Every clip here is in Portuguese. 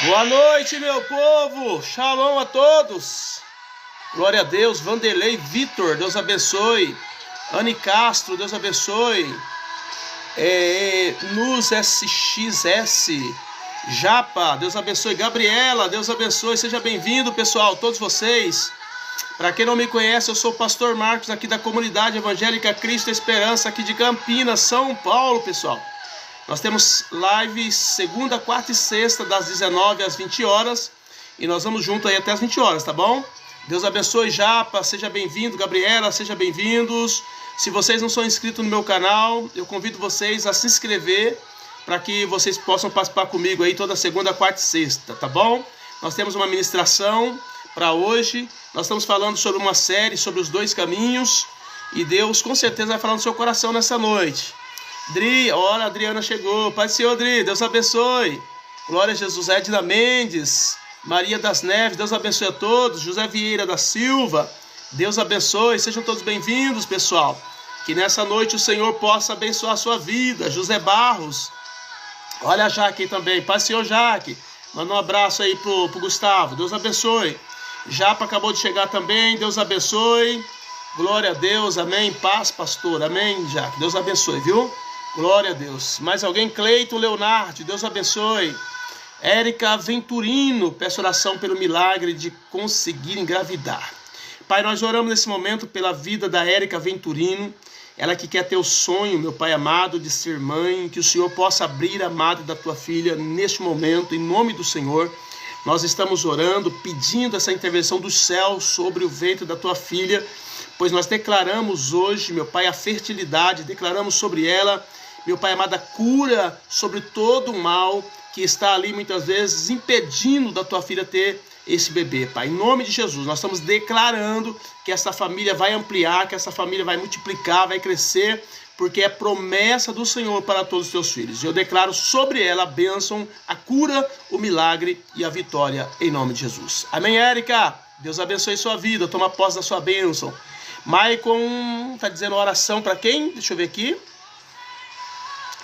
Boa noite, meu povo. Shalom a todos. Glória a Deus. Vanderlei Vitor, Deus abençoe. Anne Castro, Deus abençoe. Nus SXS. Japa, Deus abençoe. Gabriela, Deus abençoe. Seja bem-vindo, pessoal, todos vocês. Para quem não me conhece, eu sou o pastor Marcos, aqui da comunidade evangélica Cristo Esperança, aqui de Campinas, São Paulo, pessoal. Nós temos live segunda, quarta e sexta, das 19 às 20 horas. E nós vamos junto aí até as 20 horas, tá bom? Deus abençoe, Japa, seja bem-vindo. Gabriela, sejam bem-vindos. Se vocês não são inscritos no meu canal, eu convido vocês a se inscrever para que vocês possam participar comigo aí toda segunda, quarta e sexta, tá bom? Nós temos uma ministração para hoje. Nós estamos falando sobre uma série, sobre os dois caminhos. E Deus com certeza vai falar no seu coração nessa noite. Dri, olha, a Adriana chegou. Pai do Senhor, Dri, Deus abençoe. Glória a Jesus. Edna Mendes, Maria das Neves, Deus abençoe a todos. José Vieira da Silva, Deus abençoe. Sejam todos bem-vindos, pessoal. Que nessa noite o Senhor possa abençoar a sua vida. José Barros, olha a Jaque aí também. Pai do Senhor, Jaque. Manda um abraço aí pro Gustavo, Deus abençoe. Japa acabou de chegar também, Deus abençoe. Glória a Deus, amém. Paz, pastor, amém, Jaque. Deus abençoe, viu? Glória a Deus. Mais alguém? Cleiton Leonardo, Deus abençoe. Érica Venturino, peço oração pelo milagre de conseguir engravidar. Pai, nós oramos nesse momento pela vida da Érica Venturino. Ela que quer ter o sonho, meu Pai amado, de ser mãe. Que o Senhor possa abrir a madre da tua filha neste momento, em nome do Senhor. Nós estamos orando, pedindo essa intervenção do céu sobre o ventre da tua filha. Pois nós declaramos hoje, meu Pai, a fertilidade. Declaramos sobre ela, meu Pai amado, a cura sobre todo o mal que está ali muitas vezes impedindo da tua filha ter esse bebê, Pai. Em nome de Jesus, nós estamos declarando que essa família vai ampliar, que essa família vai multiplicar, vai crescer, porque é promessa do Senhor para todos os teus filhos. Eu declaro sobre ela a bênção, a cura, o milagre e a vitória, em nome de Jesus. Amém, Érica? Deus abençoe sua vida, toma posse da sua bênção. Maicon está dizendo oração para quem? Deixa eu ver aqui.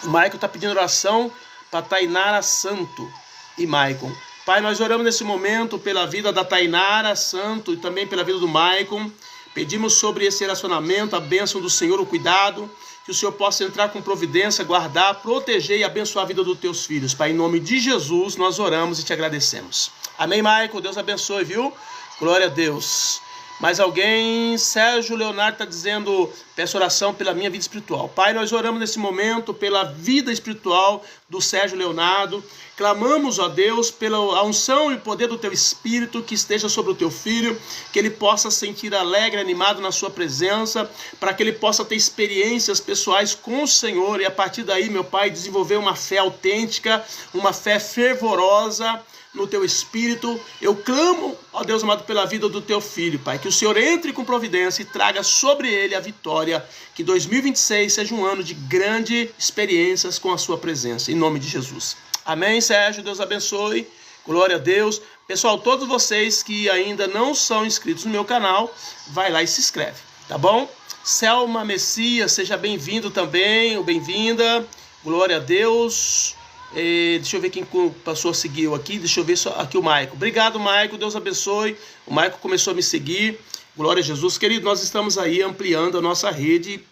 O Maicon está pedindo oração para Tainara Santo e Maicon. Pai, nós oramos nesse momento pela vida da Tainara Santo e também pela vida do Maicon. Pedimos sobre esse relacionamento, a bênção do Senhor, o cuidado, que o Senhor possa entrar com providência, guardar, proteger e abençoar a vida dos teus filhos. Pai, em nome de Jesus, nós oramos e te agradecemos. Amém, Maicon? Deus abençoe, viu? Glória a Deus. Mais alguém? Sérgio Leonardo está dizendo, peço oração pela minha vida espiritual. Pai, nós oramos nesse momento pela vida espiritual do Sérgio Leonardo. Clamamos, ó Deus, pela unção e poder do teu Espírito que esteja sobre o teu filho, que ele possa sentir alegre, animado na sua presença, para que ele possa ter experiências pessoais com o Senhor e a partir daí, meu Pai, desenvolver uma fé autêntica, uma fé fervorosa no teu Espírito. Eu clamo, ó Deus amado, pela vida do teu filho, Pai, que o Senhor entre com providência e traga sobre ele a vitória, que 2026 seja um ano de grandes experiências com a sua presença, em nome de Jesus. Amém, Sérgio, Deus abençoe, glória a Deus. Pessoal, todos vocês que ainda não são inscritos no meu canal, vai lá e se inscreve, tá bom? Selma Messias, seja bem-vindo também, ou bem-vinda, glória a Deus. Deixa eu ver quem passou a seguir eu aqui. Deixa eu ver só aqui o Maico. Obrigado, Maico. Deus abençoe. O Maico começou a me seguir. Glória a Jesus. Querido, nós estamos aí ampliando a nossa rede,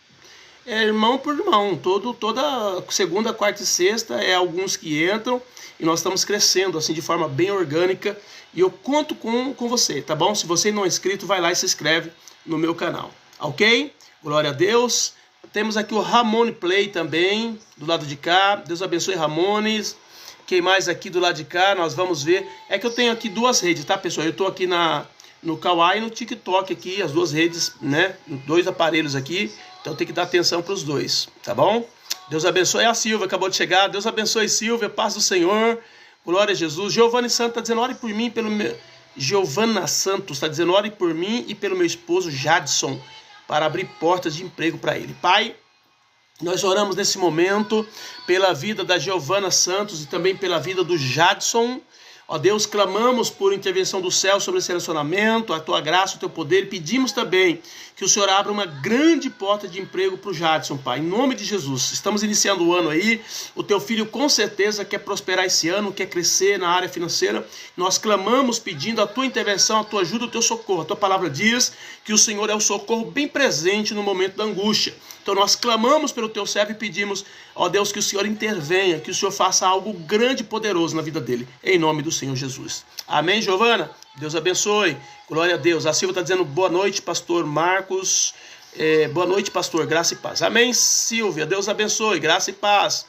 irmão por irmão. Toda segunda, quarta e sexta é alguns que entram. E nós estamos crescendo assim de forma bem orgânica. E eu conto com você, tá bom? Se você não é inscrito, vai lá e se inscreve no meu canal. Ok? Glória a Deus. Temos aqui o Ramone Play também, do lado de cá. Deus abençoe, Ramones. Quem mais aqui do lado de cá? Nós vamos ver. É que eu tenho aqui duas redes, tá, pessoal? Eu estou aqui no Kawaii e no TikTok aqui, as duas redes, né? Dois aparelhos aqui. Então tem que dar atenção para os dois, tá bom? Deus abençoe. A Silvia acabou de chegar. Deus abençoe, Silvia. Paz do Senhor. Glória a Jesus. Giovanni Santos está dizendo, ore por mim, pelo meu... Giovana Santos está dizendo, ore por mim e pelo meu esposo Jadson, para abrir portas de emprego para ele. Pai, nós oramos nesse momento pela vida da Giovana Santos e também pela vida do Jadson. Ó Deus, clamamos por intervenção do céu sobre esse relacionamento, a tua graça, o teu poder, e pedimos também que o Senhor abra uma grande porta de emprego para o Jadson, Pai, em nome de Jesus. Estamos iniciando o ano aí, o teu filho com certeza quer prosperar esse ano, quer crescer na área financeira. Nós clamamos pedindo a tua intervenção, a tua ajuda, o teu socorro. A tua palavra diz que o Senhor é o socorro bem presente no momento da angústia. Então nós clamamos pelo teu servo e pedimos, ó Deus, que o Senhor intervenha, que o Senhor faça algo grande e poderoso na vida dele, em nome do Senhor Jesus. Amém, Giovana? Deus abençoe. Glória a Deus. A Silvia está dizendo boa noite, pastor Marcos. Boa noite, pastor. Graça e paz. Amém, Silvia. Deus abençoe. Graça e paz.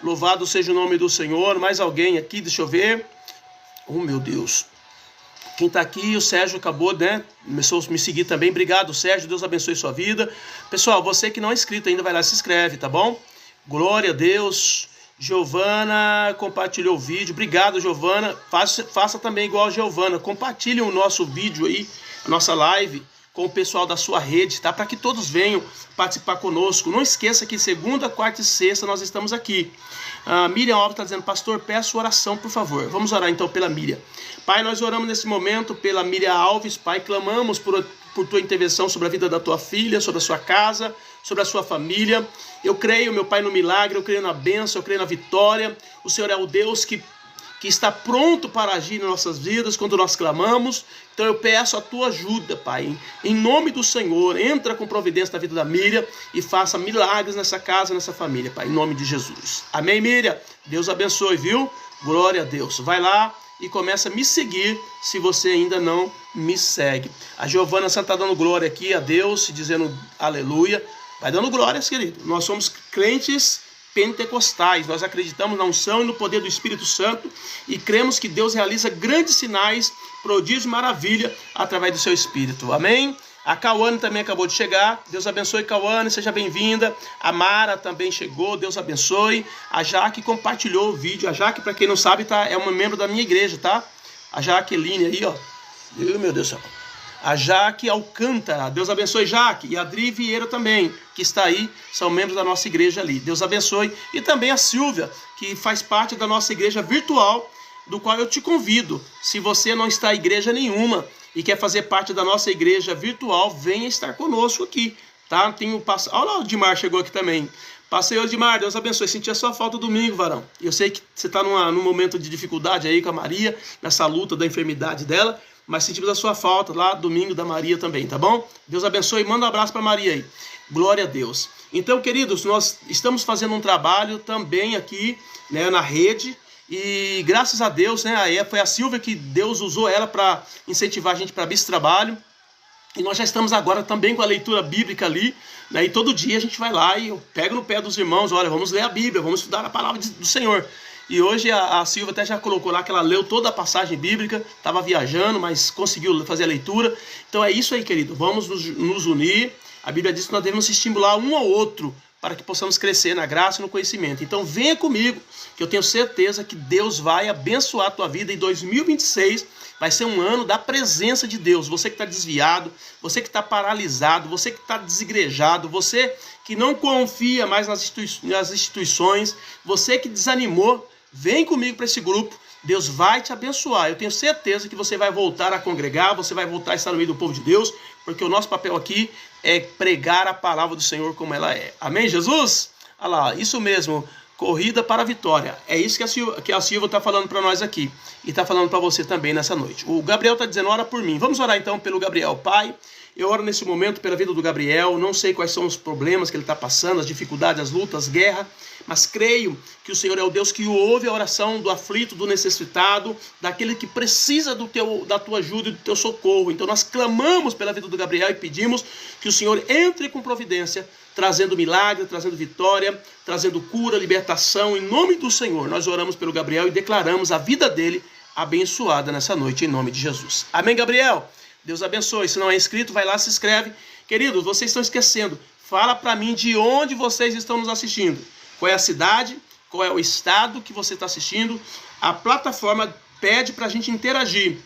Louvado seja o nome do Senhor. Mais alguém aqui? Deixa eu ver. Oh, meu Deus. Quem está aqui, o Sérgio acabou, né? Começou a me seguir também. Obrigado, Sérgio. Deus abençoe sua vida. Pessoal, você que não é inscrito ainda, vai lá e se inscreve, tá bom? Glória a Deus. Giovana compartilhou o vídeo. Obrigado, Giovana. Faça também igual a Giovana. Compartilhe o nosso vídeo aí, a nossa live, com o pessoal da sua rede, tá? Para que todos venham participar conosco. Não esqueça que segunda, quarta e sexta nós estamos aqui. A Miriam Alves está dizendo, pastor, peço oração, por favor. Vamos orar então pela Miriam. Pai, nós oramos nesse momento pela Miriam Alves. Pai, clamamos por tua intervenção sobre a vida da tua filha, sobre a sua casa, sobre a sua família. Eu creio, meu Pai, no milagre, eu creio na bênção, eu creio na vitória. O Senhor é o Deus que está pronto para agir nas nossas vidas quando nós clamamos. Então eu peço a tua ajuda, Pai, em nome do Senhor. Entra com providência na vida da Miriam e faça milagres nessa casa, nessa família, Pai, em nome de Jesus. Amém, Miriam? Deus abençoe, viu? Glória a Deus. Vai lá e começa a me seguir se você ainda não me segue. A Giovana está dando glória aqui a Deus, dizendo aleluia. Vai dando glórias, querido. Nós somos crentes pentecostais, nós acreditamos na unção e no poder do Espírito Santo e cremos que Deus realiza grandes sinais, prodígios e maravilha através do seu Espírito. Amém? A Cauane também acabou de chegar. Deus abençoe, Cauane, seja bem-vinda. A Mara também chegou, Deus abençoe. A Jaque compartilhou o vídeo. A Jaque, para quem não sabe, é uma membro da minha igreja, tá? A Jaqueline aí, ó. Meu Deus do céu. A Jaque Alcântara, Deus abençoe, Jaque. E a Adri Vieira também, que está aí, são membros da nossa igreja ali. Deus abençoe. E também a Silvia, que faz parte da nossa igreja virtual, do qual eu te convido. Se você não está em igreja nenhuma e quer fazer parte da nossa igreja virtual, venha estar conosco aqui, tá? Olha lá, o Dimar chegou aqui também. Pastor Dimar, Deus abençoe. Senti a sua falta domingo, varão. Eu sei que você está num momento de dificuldade aí com a Maria, nessa luta da enfermidade dela, mas sentimos a sua falta lá domingo da Maria também, tá bom? Deus abençoe. Manda um abraço para Maria aí. Glória a Deus. Então, queridos, nós estamos fazendo um trabalho também aqui, né, na rede. E graças a Deus, né, foi a Silvia que Deus usou ela para incentivar a gente para esse trabalho. E nós já estamos agora também com a leitura bíblica ali, né, e todo dia a gente vai lá e eu pego no pé dos irmãos, olha, vamos ler a Bíblia, vamos estudar a palavra do Senhor. E hoje a Silvia até já colocou lá que ela leu toda a passagem bíblica, estava viajando, mas conseguiu fazer a leitura. Então é isso aí, querido, vamos nos unir. A Bíblia diz que nós devemos estimular um ao outro para que possamos crescer na graça e no conhecimento. Então venha comigo, que eu tenho certeza que Deus vai abençoar a tua vida. Em 2026 vai ser um ano da presença de Deus. Você que está desviado, você que está paralisado, você que está desigrejado, você que não confia mais nas instituições, você que desanimou, vem comigo para esse grupo. Deus vai te abençoar. Eu tenho certeza que você vai voltar a congregar, você vai voltar a estar no meio do povo de Deus, porque o nosso papel aqui é pregar a palavra do Senhor como ela é. Amém, Jesus? Olha lá, isso mesmo, corrida para a vitória. É isso que a Silvia está falando para nós aqui. E está falando para você também nessa noite. O Gabriel está dizendo, ora por mim. Vamos orar então pelo Gabriel. Pai, eu oro nesse momento pela vida do Gabriel. Não sei quais são os problemas que ele está passando, as dificuldades, as lutas, guerra. Mas creio que o Senhor é o Deus que ouve a oração do aflito, do necessitado, daquele que precisa da tua ajuda e do teu socorro. Então nós clamamos pela vida do Gabriel e pedimos que o Senhor entre com providência, trazendo milagre, trazendo vitória, trazendo cura, libertação. Em nome do Senhor, nós oramos pelo Gabriel e declaramos a vida dele abençoada nessa noite, em nome de Jesus. Amém, Gabriel? Deus abençoe. Se não é inscrito, vai lá, se inscreve. Queridos, vocês estão esquecendo. Fala para mim de onde vocês estão nos assistindo. Qual é a cidade, qual é o estado que você está assistindo. A plataforma pede para a gente interagir.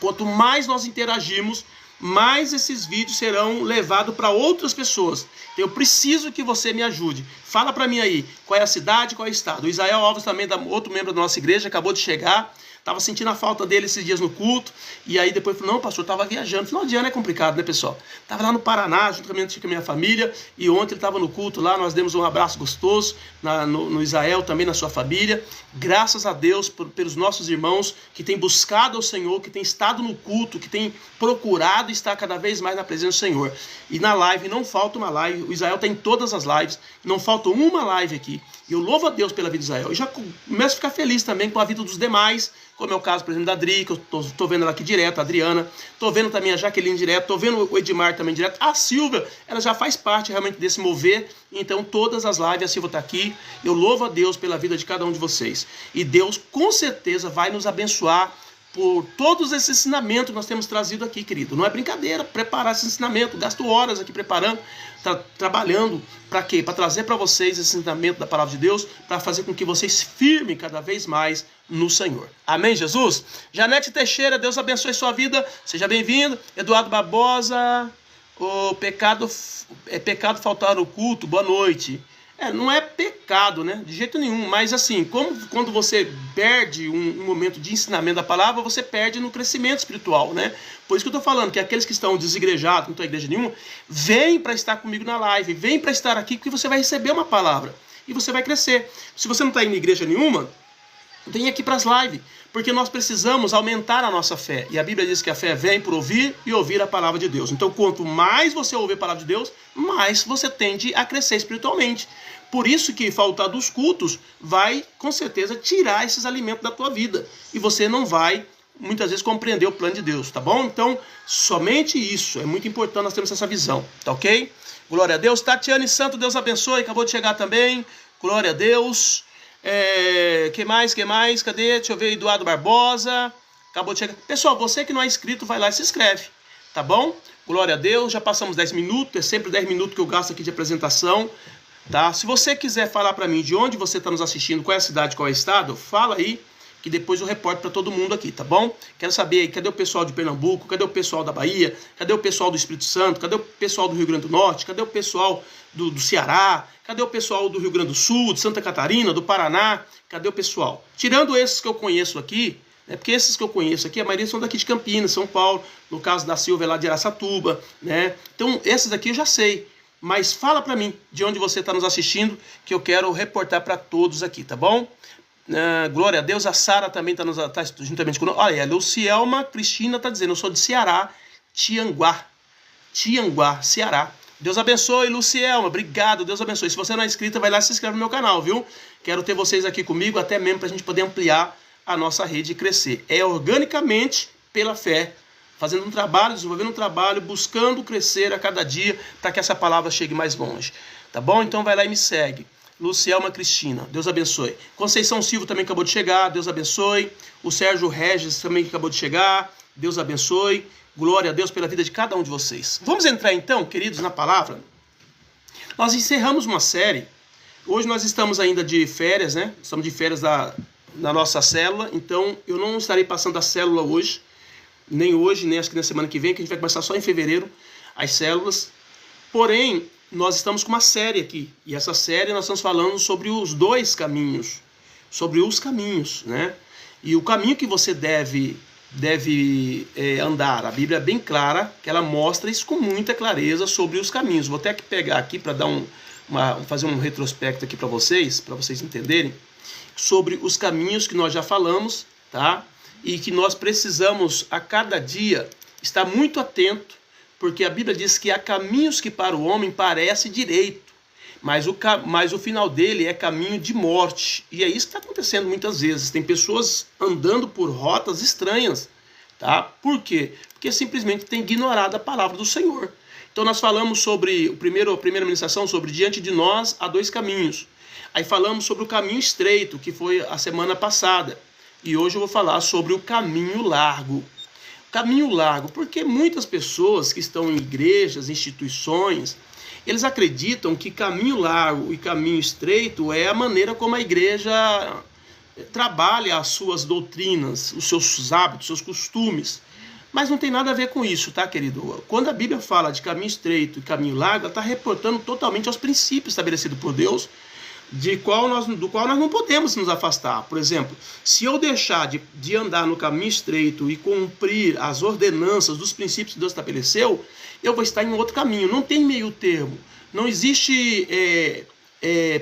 Quanto mais nós interagirmos, mais esses vídeos serão levados para outras pessoas. Eu preciso que você me ajude. Fala para mim aí, qual é a cidade, qual é o estado. O Israel Alves também, outro membro da nossa igreja, acabou de chegar. Estava sentindo a falta dele esses dias no culto. E aí depois falou, não, pastor, estava viajando. Final de ano é complicado, né, pessoal? Estava lá no Paraná, juntamente com a minha família. E ontem ele estava no culto lá, nós demos um abraço gostoso no Israel, também na sua família. Graças a Deus pelos nossos irmãos que têm buscado ao Senhor, que têm estado no culto, que têm procurado estar cada vez mais na presença do Senhor. E na live, não falta uma live. O Israel está em todas as lives. Não falta uma live aqui. E eu louvo a Deus pela vida de Israel. Eu já começo a ficar feliz também com a vida dos demais, como é o caso, por exemplo, da Adri, que eu tô vendo ela aqui direto, a Adriana. Tô vendo também a Jaqueline direto. Tô vendo o Edmar também direto. A Silvia, ela já faz parte realmente desse mover. Então, todas as lives, a Silvia está aqui. Eu louvo a Deus pela vida de cada um de vocês. E Deus, com certeza, vai nos abençoar por todos esses ensinamentos que nós temos trazido aqui, querido. Não é brincadeira preparar esse ensinamento. Gasto horas aqui preparando, trabalhando. Para quê? Para trazer para vocês esse ensinamento da palavra de Deus, para fazer com que vocês firmem cada vez mais no Senhor. Amém, Jesus? Janete Teixeira, Deus abençoe sua vida. Seja bem-vindo. Eduardo Barbosa, o pecado é pecado faltar no culto. Boa noite. Não é pecado, né? De jeito nenhum. Mas assim, como quando você perde um momento de ensinamento da palavra, você perde no crescimento espiritual, né? Por isso que eu estou falando que aqueles que estão desigrejados, não estão em igreja nenhuma, vem para estar comigo na live, vem para estar aqui, porque você vai receber uma palavra e você vai crescer. Se você não está em igreja nenhuma, vem aqui para as lives, porque nós precisamos aumentar a nossa fé. E a Bíblia diz que a fé vem por ouvir e ouvir a palavra de Deus. Então, quanto mais você ouvir a palavra de Deus, mais você tende a crescer espiritualmente. Por isso que faltar dos cultos vai, com certeza, tirar esses alimentos da tua vida. E você não vai, muitas vezes, compreender o plano de Deus, tá bom? Então, somente isso. É muito importante nós termos essa visão, tá ok? Glória a Deus. Tatiane Santo, Deus abençoe. Acabou de chegar também. Glória a Deus. Que mais? Cadê? Deixa eu ver, Eduardo Barbosa. Acabou de chegar. Pessoal, você que não é inscrito, vai lá e se inscreve, tá bom? Glória a Deus. Já passamos 10 minutos. É sempre 10 minutos que eu gasto aqui de apresentação. Tá? Se você quiser falar para mim de onde você está nos assistindo, qual é a cidade, qual é o estado, fala aí, que depois eu reporto para todo mundo aqui, tá bom? Quero saber aí, cadê o pessoal de Pernambuco, cadê o pessoal da Bahia, cadê o pessoal do Espírito Santo, cadê o pessoal do Rio Grande do Norte, cadê o pessoal do Ceará, cadê o pessoal do Rio Grande do Sul, de Santa Catarina, do Paraná, cadê o pessoal? Tirando esses que eu conheço aqui, né, porque esses que eu conheço aqui, a maioria são daqui de Campinas, São Paulo, no caso da Silvia lá de Araçatuba, né? Então, esses daqui eu já sei. Mas fala para mim de onde você está nos assistindo, que eu quero reportar para todos aqui, tá bom? Glória a Deus, a Sara também está juntamente conosco. Olha, a Lucielma Cristina está dizendo, eu sou de Ceará, Tianguá, Ceará. Deus abençoe, Lucielma, obrigado, Deus abençoe. Se você não é inscrita, vai lá e se inscreve no meu canal, viu? Quero ter vocês aqui comigo, até mesmo para a gente poder ampliar a nossa rede e crescer. É organicamente pela fé, fazendo um trabalho, desenvolvendo um trabalho, buscando crescer a cada dia para que essa palavra chegue mais longe. Tá bom? Então vai lá e me segue. Lucielma Cristina, Deus abençoe. Conceição Silva também acabou de chegar, Deus abençoe. O Sérgio Regis também acabou de chegar, Deus abençoe. Glória a Deus pela vida de cada um de vocês. Vamos entrar então, queridos, na palavra. Nós encerramos uma série. Hoje nós estamos ainda de férias, né? Estamos de férias da nossa célula. Então eu não estarei passando a célula hoje. Nem hoje, nem acho que na semana que vem, que a gente vai começar só em fevereiro, as células. Porém, nós estamos com uma série aqui. E essa série nós estamos falando sobre os dois caminhos. Sobre os caminhos, né? E o caminho que você deve andar. A Bíblia é bem clara, que ela mostra isso com muita clareza sobre os caminhos. Vou até pegar aqui para dar fazer um retrospecto aqui para vocês entenderem. Sobre os caminhos que nós já falamos, tá? E que nós precisamos a cada dia estar muito atento, porque a Bíblia diz que há caminhos que para o homem parece direito, mas o final dele é caminho de morte. E é isso que está acontecendo muitas vezes. Tem pessoas andando por rotas estranhas, tá? Por quê? Porque simplesmente tem ignorado a palavra do Senhor. Então nós falamos sobre a primeira ministração, sobre diante de nós há dois caminhos. Aí falamos sobre o caminho estreito, que foi a semana passada. E hoje eu vou falar sobre o caminho largo. Caminho largo, porque muitas pessoas que estão em igrejas, instituições, eles acreditam que caminho largo e caminho estreito é a maneira como a igreja trabalha as suas doutrinas, os seus hábitos, os seus costumes. Mas não tem nada a ver com isso, tá, querido? Quando a Bíblia fala de caminho estreito e caminho largo, ela está reportando totalmente aos princípios estabelecidos por Deus do qual nós não podemos nos afastar. Por exemplo, se eu deixar de andar no caminho estreito e cumprir as ordenanças dos princípios que Deus estabeleceu, eu vou estar em outro caminho. Não tem meio termo. Não existe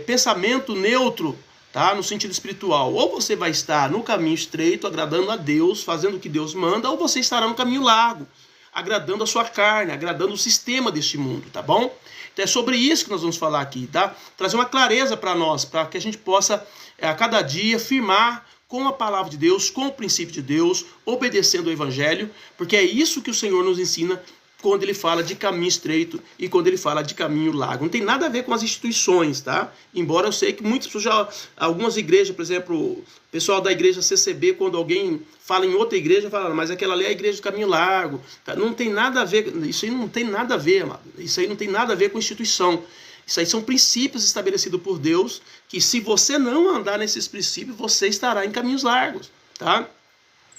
pensamento neutro, tá? No sentido espiritual. Ou você vai estar no caminho estreito, agradando a Deus, fazendo o que Deus manda, ou você estará no caminho largo, agradando a sua carne, agradando o sistema deste mundo, tá bom? Então é sobre isso que nós vamos falar aqui, tá? Trazer uma clareza para nós, para que a gente possa, a cada dia, firmar com a palavra de Deus, com o princípio de Deus, obedecendo ao Evangelho, porque é isso que o Senhor nos ensina quando ele fala de caminho estreito e quando ele fala de caminho largo. Não tem nada a ver com as instituições, tá? Embora eu sei que muitas pessoas, algumas igrejas, por exemplo, o pessoal da igreja CCB, quando alguém fala em outra igreja, fala, mas aquela ali é a igreja do caminho largo. Tá? Não tem nada a ver, isso aí não tem nada a ver, amado. Isso aí não tem nada a ver com instituição. Isso aí são princípios estabelecidos por Deus, que se você não andar nesses princípios, você estará em caminhos largos, tá?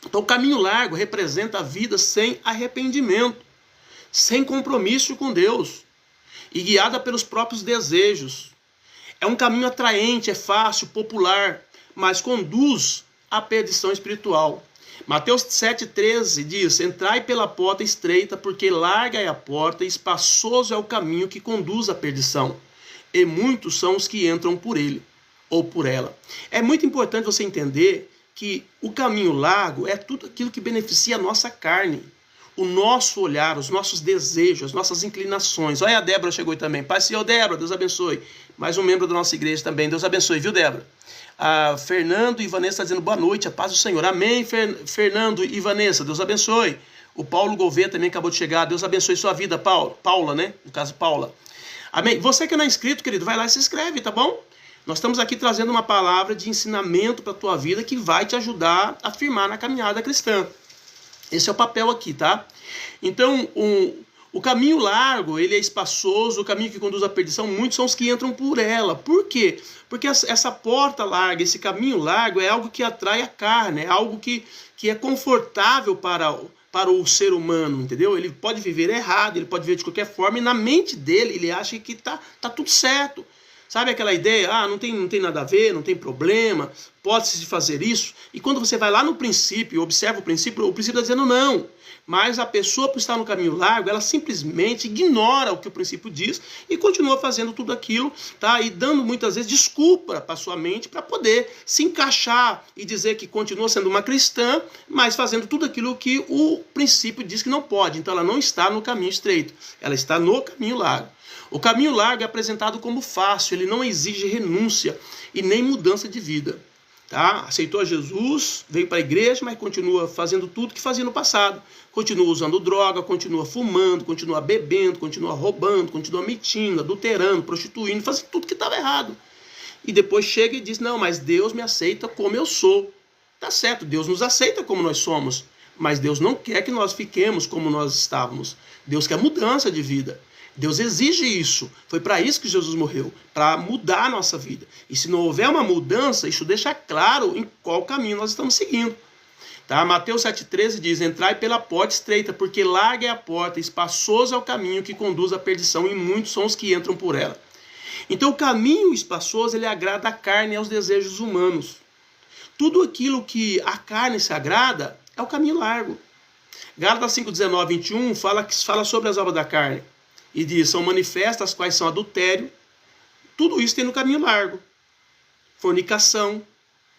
Então o caminho largo representa a vida sem arrependimento, sem compromisso com Deus e guiada pelos próprios desejos. É um caminho atraente, é fácil, popular, mas conduz à perdição espiritual. Mateus 7,13 diz, entrai pela porta estreita, porque larga é a porta e espaçoso é o caminho que conduz à perdição, e muitos são os que entram por ele, ou por ela. É muito importante você entender que o caminho largo é tudo aquilo que beneficia a nossa carne, o nosso olhar, os nossos desejos, as nossas inclinações. Olha, a Débora chegou aí também. Pai Senhor, Débora, Deus abençoe. Mais um membro da nossa igreja também. Deus abençoe, viu, Débora? A Fernando e Vanessa está dizendo boa noite, a paz do Senhor. Amém, Fernando e Vanessa, Deus abençoe. O Paulo Gouveia também acabou de chegar. Deus abençoe sua vida, Paula, né? No caso, Paula. Amém. Você que não é inscrito, querido, vai lá e se inscreve, tá bom? Nós estamos aqui trazendo uma palavra de ensinamento para a tua vida que vai te ajudar a firmar na caminhada cristã. Esse é o papel aqui, tá? Então, o caminho largo, ele é espaçoso, o caminho que conduz à perdição, muitos são os que entram por ela. Por quê? Porque essa porta larga, esse caminho largo é algo que atrai a carne, é algo que é confortável para o ser humano, entendeu? Ele pode viver errado, ele pode viver de qualquer forma, e na mente dele, ele acha que tá tudo certo. Sabe aquela ideia, não tem nada a ver, não tem problema, pode-se fazer isso. E quando você vai lá no princípio, observa o princípio está dizendo não. Mas a pessoa, por estar no caminho largo, ela simplesmente ignora o que o princípio diz e continua fazendo tudo aquilo, tá? E dando muitas vezes desculpa para sua mente para poder se encaixar e dizer que continua sendo uma cristã, mas fazendo tudo aquilo que o princípio diz que não pode. Então ela não está no caminho estreito, ela está no caminho largo. O caminho largo é apresentado como fácil, ele não exige renúncia e nem mudança de vida. Tá? Aceitou a Jesus, veio para a igreja, mas continua fazendo tudo que fazia no passado. Continua usando droga, continua fumando, continua bebendo, continua roubando, continua mentindo, adulterando, prostituindo, fazendo tudo que estava errado. E depois chega e diz, não, mas Deus me aceita como eu sou. Tá certo, Deus nos aceita como nós somos, mas Deus não quer que nós fiquemos como nós estávamos. Deus quer mudança de vida. Deus exige isso. Foi para isso que Jesus morreu, para mudar a nossa vida. E se não houver uma mudança, isso deixa claro em qual caminho nós estamos seguindo. Tá? Mateus 7,13 diz, entrai pela porta estreita, porque larga é a porta, espaçoso é o caminho que conduz à perdição, e muitos são os que entram por ela. Então o caminho espaçoso, ele agrada a carne e aos desejos humanos. Tudo aquilo que a carne se agrada é o caminho largo. Gálatas 5:19-21 fala sobre as obras da carne. E diz, são manifestas quais são adultério. Tudo isso tem no caminho largo. Fornicação.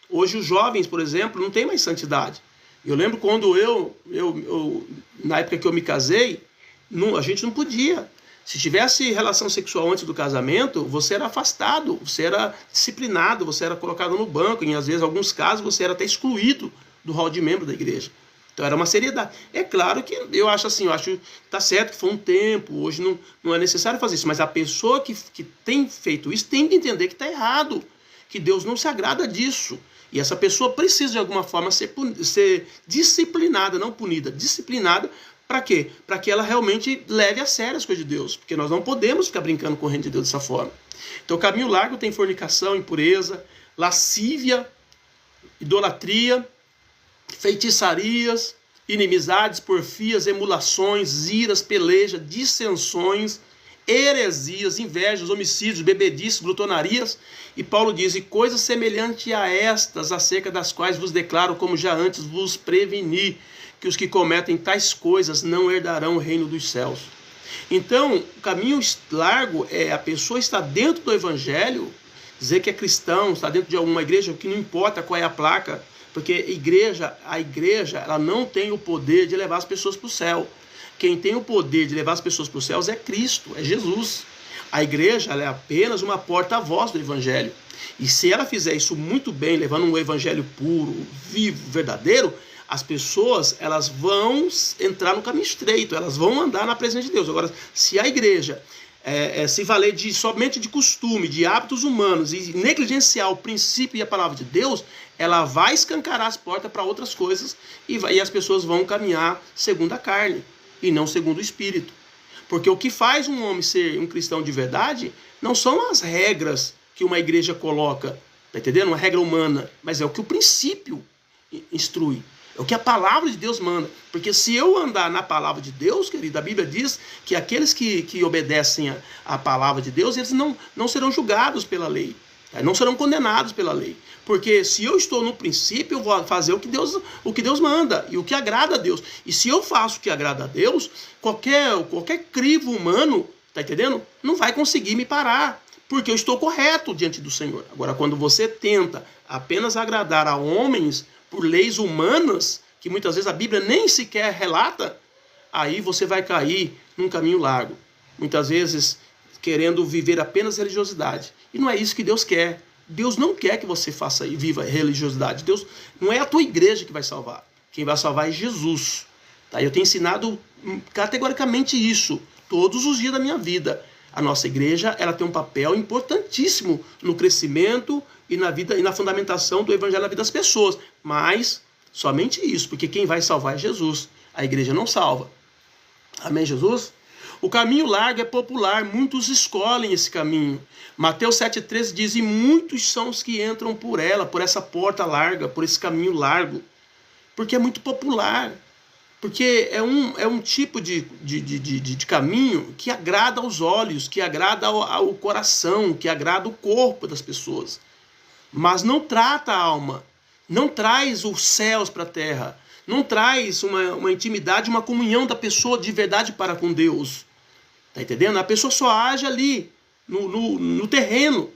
Hoje os jovens, por exemplo, não têm mais santidade. Eu lembro quando na época que eu me casei, a gente não podia. Se tivesse relação sexual antes do casamento, você era afastado, você era disciplinado, você era colocado no banco. E às vezes, em alguns casos, você era até excluído do hall de membro da igreja. Então era uma seriedade. É claro que eu acho tá certo que foi um tempo, hoje não é necessário fazer isso, mas a pessoa que tem feito isso tem que entender que está errado, que Deus não se agrada disso. E essa pessoa precisa de alguma forma ser disciplinada, não punida, disciplinada. Para quê? Para que ela realmente leve a sério as coisas de Deus, porque nós não podemos ficar brincando com o reino de Deus dessa forma. Então o caminho largo tem fornicação, impureza, lascívia, idolatria, feitiçarias, inimizades, porfias, emulações, iras, peleja, dissensões, heresias, invejas, homicídios, bebedices, glutonarias. E Paulo diz, e coisas semelhantes a estas, acerca das quais vos declaro, como já antes vos preveni, que os que cometem tais coisas não herdarão o reino dos céus. Então, o caminho largo é a pessoa estar dentro do evangelho, dizer que é cristão, está dentro de alguma igreja, que não importa qual é a placa, porque a igreja ela não tem o poder de levar as pessoas para o céu. Quem tem o poder de levar as pessoas para os céus é Cristo, é Jesus. A igreja ela é apenas uma porta-voz do evangelho. E se ela fizer isso muito bem, levando um evangelho puro, vivo, verdadeiro, as pessoas elas vão entrar no caminho estreito, elas vão andar na presença de Deus. Agora, se a igreja se valer somente de costume, de hábitos humanos e negligenciar o princípio e a palavra de Deus, ela vai escancarar as portas para outras coisas e as pessoas vão caminhar segundo a carne e não segundo o Espírito. Porque o que faz um homem ser um cristão de verdade não são as regras que uma igreja coloca, tá entendendo? Uma regra humana, mas é o que o princípio instrui. É o que a palavra de Deus manda. Porque se eu andar na palavra de Deus, querido, a Bíblia diz que aqueles que obedecem a palavra de Deus, eles não serão julgados pela lei. Não serão condenados pela lei. Porque se eu estou no princípio, eu vou fazer o que Deus manda e o que agrada a Deus. E se eu faço o que agrada a Deus, qualquer crivo humano, tá entendendo? Não vai conseguir me parar. Porque eu estou correto diante do Senhor. Agora, quando você tenta apenas agradar a homens por leis humanas, que muitas vezes a Bíblia nem sequer relata, aí você vai cair num caminho largo. Muitas vezes querendo viver apenas religiosidade. E não é isso que Deus quer. Deus não quer que você faça e viva religiosidade. Deus não é a tua igreja que vai salvar. Quem vai salvar é Jesus. Tá? Eu tenho ensinado categoricamente isso todos os dias da minha vida. A nossa igreja ela tem um papel importantíssimo no crescimento e na vida e na fundamentação do evangelho na vida das pessoas. Mas somente isso, porque quem vai salvar é Jesus. A igreja não salva. Amém, Jesus? O caminho largo é popular, muitos escolhem esse caminho. Mateus 7,13 diz, e muitos são os que entram por ela, por essa porta larga, por esse caminho largo. Porque é muito popular. Porque é um tipo de caminho que agrada aos olhos, que agrada ao coração, que agrada o corpo das pessoas. Mas não trata a alma, não traz os céus para a terra, não traz uma intimidade, uma comunhão da pessoa de verdade para com Deus. Está entendendo? A pessoa só age ali, no terreno.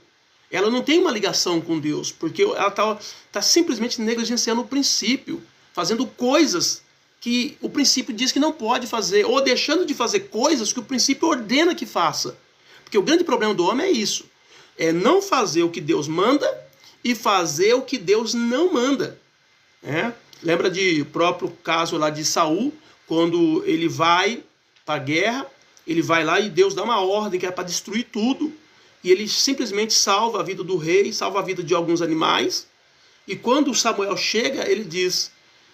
Ela não tem uma ligação com Deus, porque ela está simplesmente negligenciando o princípio, fazendo coisas que o princípio diz que não pode fazer, ou deixando de fazer coisas que o princípio ordena que faça. Porque o grande problema do homem é isso, é não fazer o que Deus manda e fazer o que Deus não manda. Lembra de próprio caso lá de Saul, quando ele vai para a guerra, ele vai lá e Deus dá uma ordem que é para destruir tudo, e ele simplesmente salva a vida do rei, salva a vida de alguns animais, e quando Samuel chega, ele diz,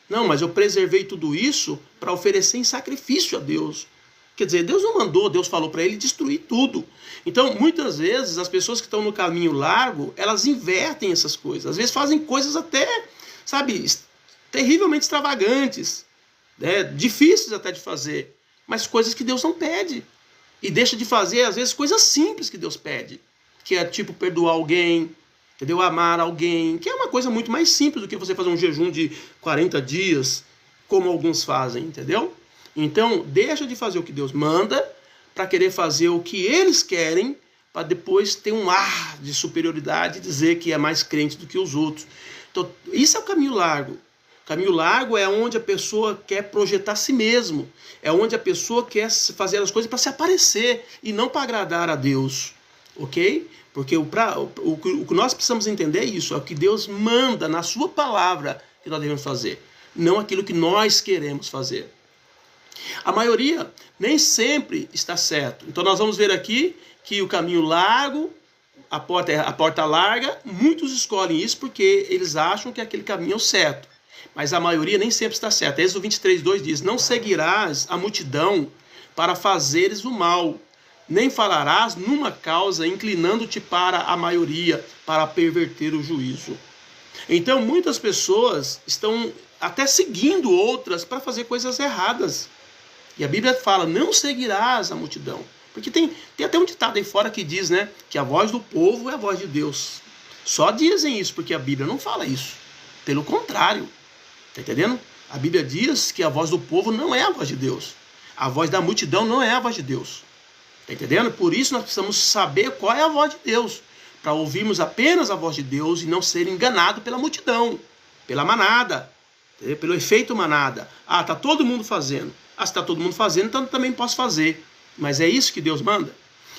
não, mas eu preservei tudo isso para oferecer em sacrifício a Deus. Quer dizer, Deus não mandou, Deus falou para ele destruir tudo. Então, muitas vezes, as pessoas que estão no caminho largo, elas invertem essas coisas. Às vezes fazem coisas até, sabe, terrivelmente extravagantes, difíceis até de fazer, mas coisas que Deus não pede. E deixa de fazer, às vezes, coisas simples que Deus pede. Que é tipo perdoar alguém, entendeu? Amar alguém, que é uma coisa muito mais simples do que você fazer um jejum de 40 dias, como alguns fazem, entendeu? Então, deixa de fazer o que Deus manda para querer fazer o que eles querem, para depois ter um ar de superioridade e dizer que é mais crente do que os outros. Então, isso é o caminho largo. O caminho largo é onde a pessoa quer projetar a si mesmo. É onde a pessoa quer fazer as coisas para se aparecer e não para agradar a Deus. Ok? Porque o que nós precisamos entender é isso. É o que Deus manda na sua palavra que nós devemos fazer. Não aquilo que nós queremos fazer. A maioria nem sempre está certo. Então nós vamos ver aqui que o caminho largo, a porta larga, muitos escolhem isso porque eles acham que aquele caminho é o certo. Mas a maioria nem sempre está certa. Êxodo 23:2 diz, não seguirás a multidão para fazeres o mal, nem falarás numa causa inclinando-te para a maioria, para perverter o juízo. Então muitas pessoas estão até seguindo outras para fazer coisas erradas. E a Bíblia fala, não seguirás a multidão. Porque tem até um ditado aí fora que diz, né, que a voz do povo é a voz de Deus. Só dizem isso, porque a Bíblia não fala isso. Pelo contrário, tá entendendo? A Bíblia diz que a voz do povo não é a voz de Deus. A voz da multidão não é a voz de Deus. Tá entendendo? Por isso nós precisamos saber qual é a voz de Deus, para ouvirmos apenas a voz de Deus e não ser enganado pela multidão, pela manada, pelo efeito manada. Ah, tá todo mundo fazendo. Ah, se tá todo mundo fazendo, então eu também posso fazer. Mas é isso que Deus manda?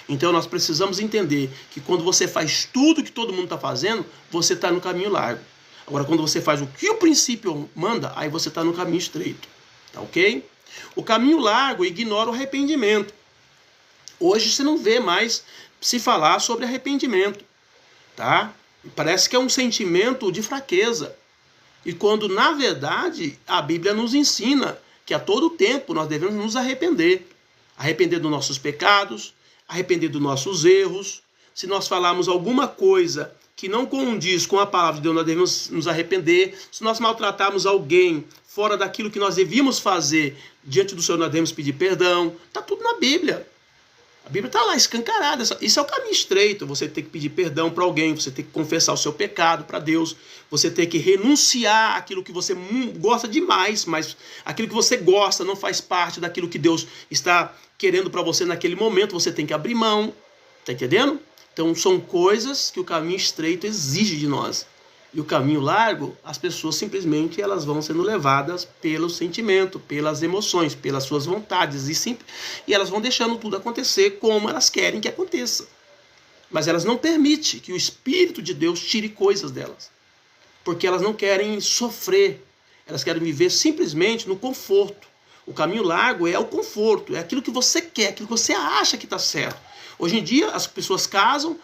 Então nós precisamos entender que quando você faz tudo que todo mundo está fazendo, você está no caminho largo. Agora, quando você faz o que o princípio manda, aí você está no caminho estreito. Tá ok? O caminho largo ignora o arrependimento. Hoje você não vê mais se falar sobre arrependimento. Tá? Parece que é um sentimento de fraqueza. E quando, na verdade, a Bíblia nos ensina que a todo tempo nós devemos nos arrepender. Arrepender dos nossos pecados, arrepender dos nossos erros. Se nós falarmos alguma coisa que não condiz com a palavra de Deus, nós devemos nos arrepender. Se nós maltratarmos alguém fora daquilo que nós devíamos fazer diante do Senhor, nós devemos pedir perdão. Está tudo na Bíblia. A Bíblia está lá, escancarada. Isso é o caminho estreito. Você tem que pedir perdão para alguém, você tem que confessar o seu pecado para Deus, você tem que renunciar àquilo que você gosta demais, mas aquilo que você gosta não faz parte daquilo que Deus está querendo para você naquele momento, você tem que abrir mão. Tá entendendo? Então são coisas que o caminho estreito exige de nós. E o caminho largo, as pessoas simplesmente elas vão sendo levadas pelo sentimento, pelas emoções, pelas suas vontades. E elas vão deixando tudo acontecer como elas querem que aconteça. Mas elas não permitem que o Espírito de Deus tire coisas delas. Porque elas não querem sofrer. Elas querem viver simplesmente no conforto. O caminho largo é o conforto, é aquilo que você quer, aquilo que você acha que está certo. Hoje em dia as pessoas casam,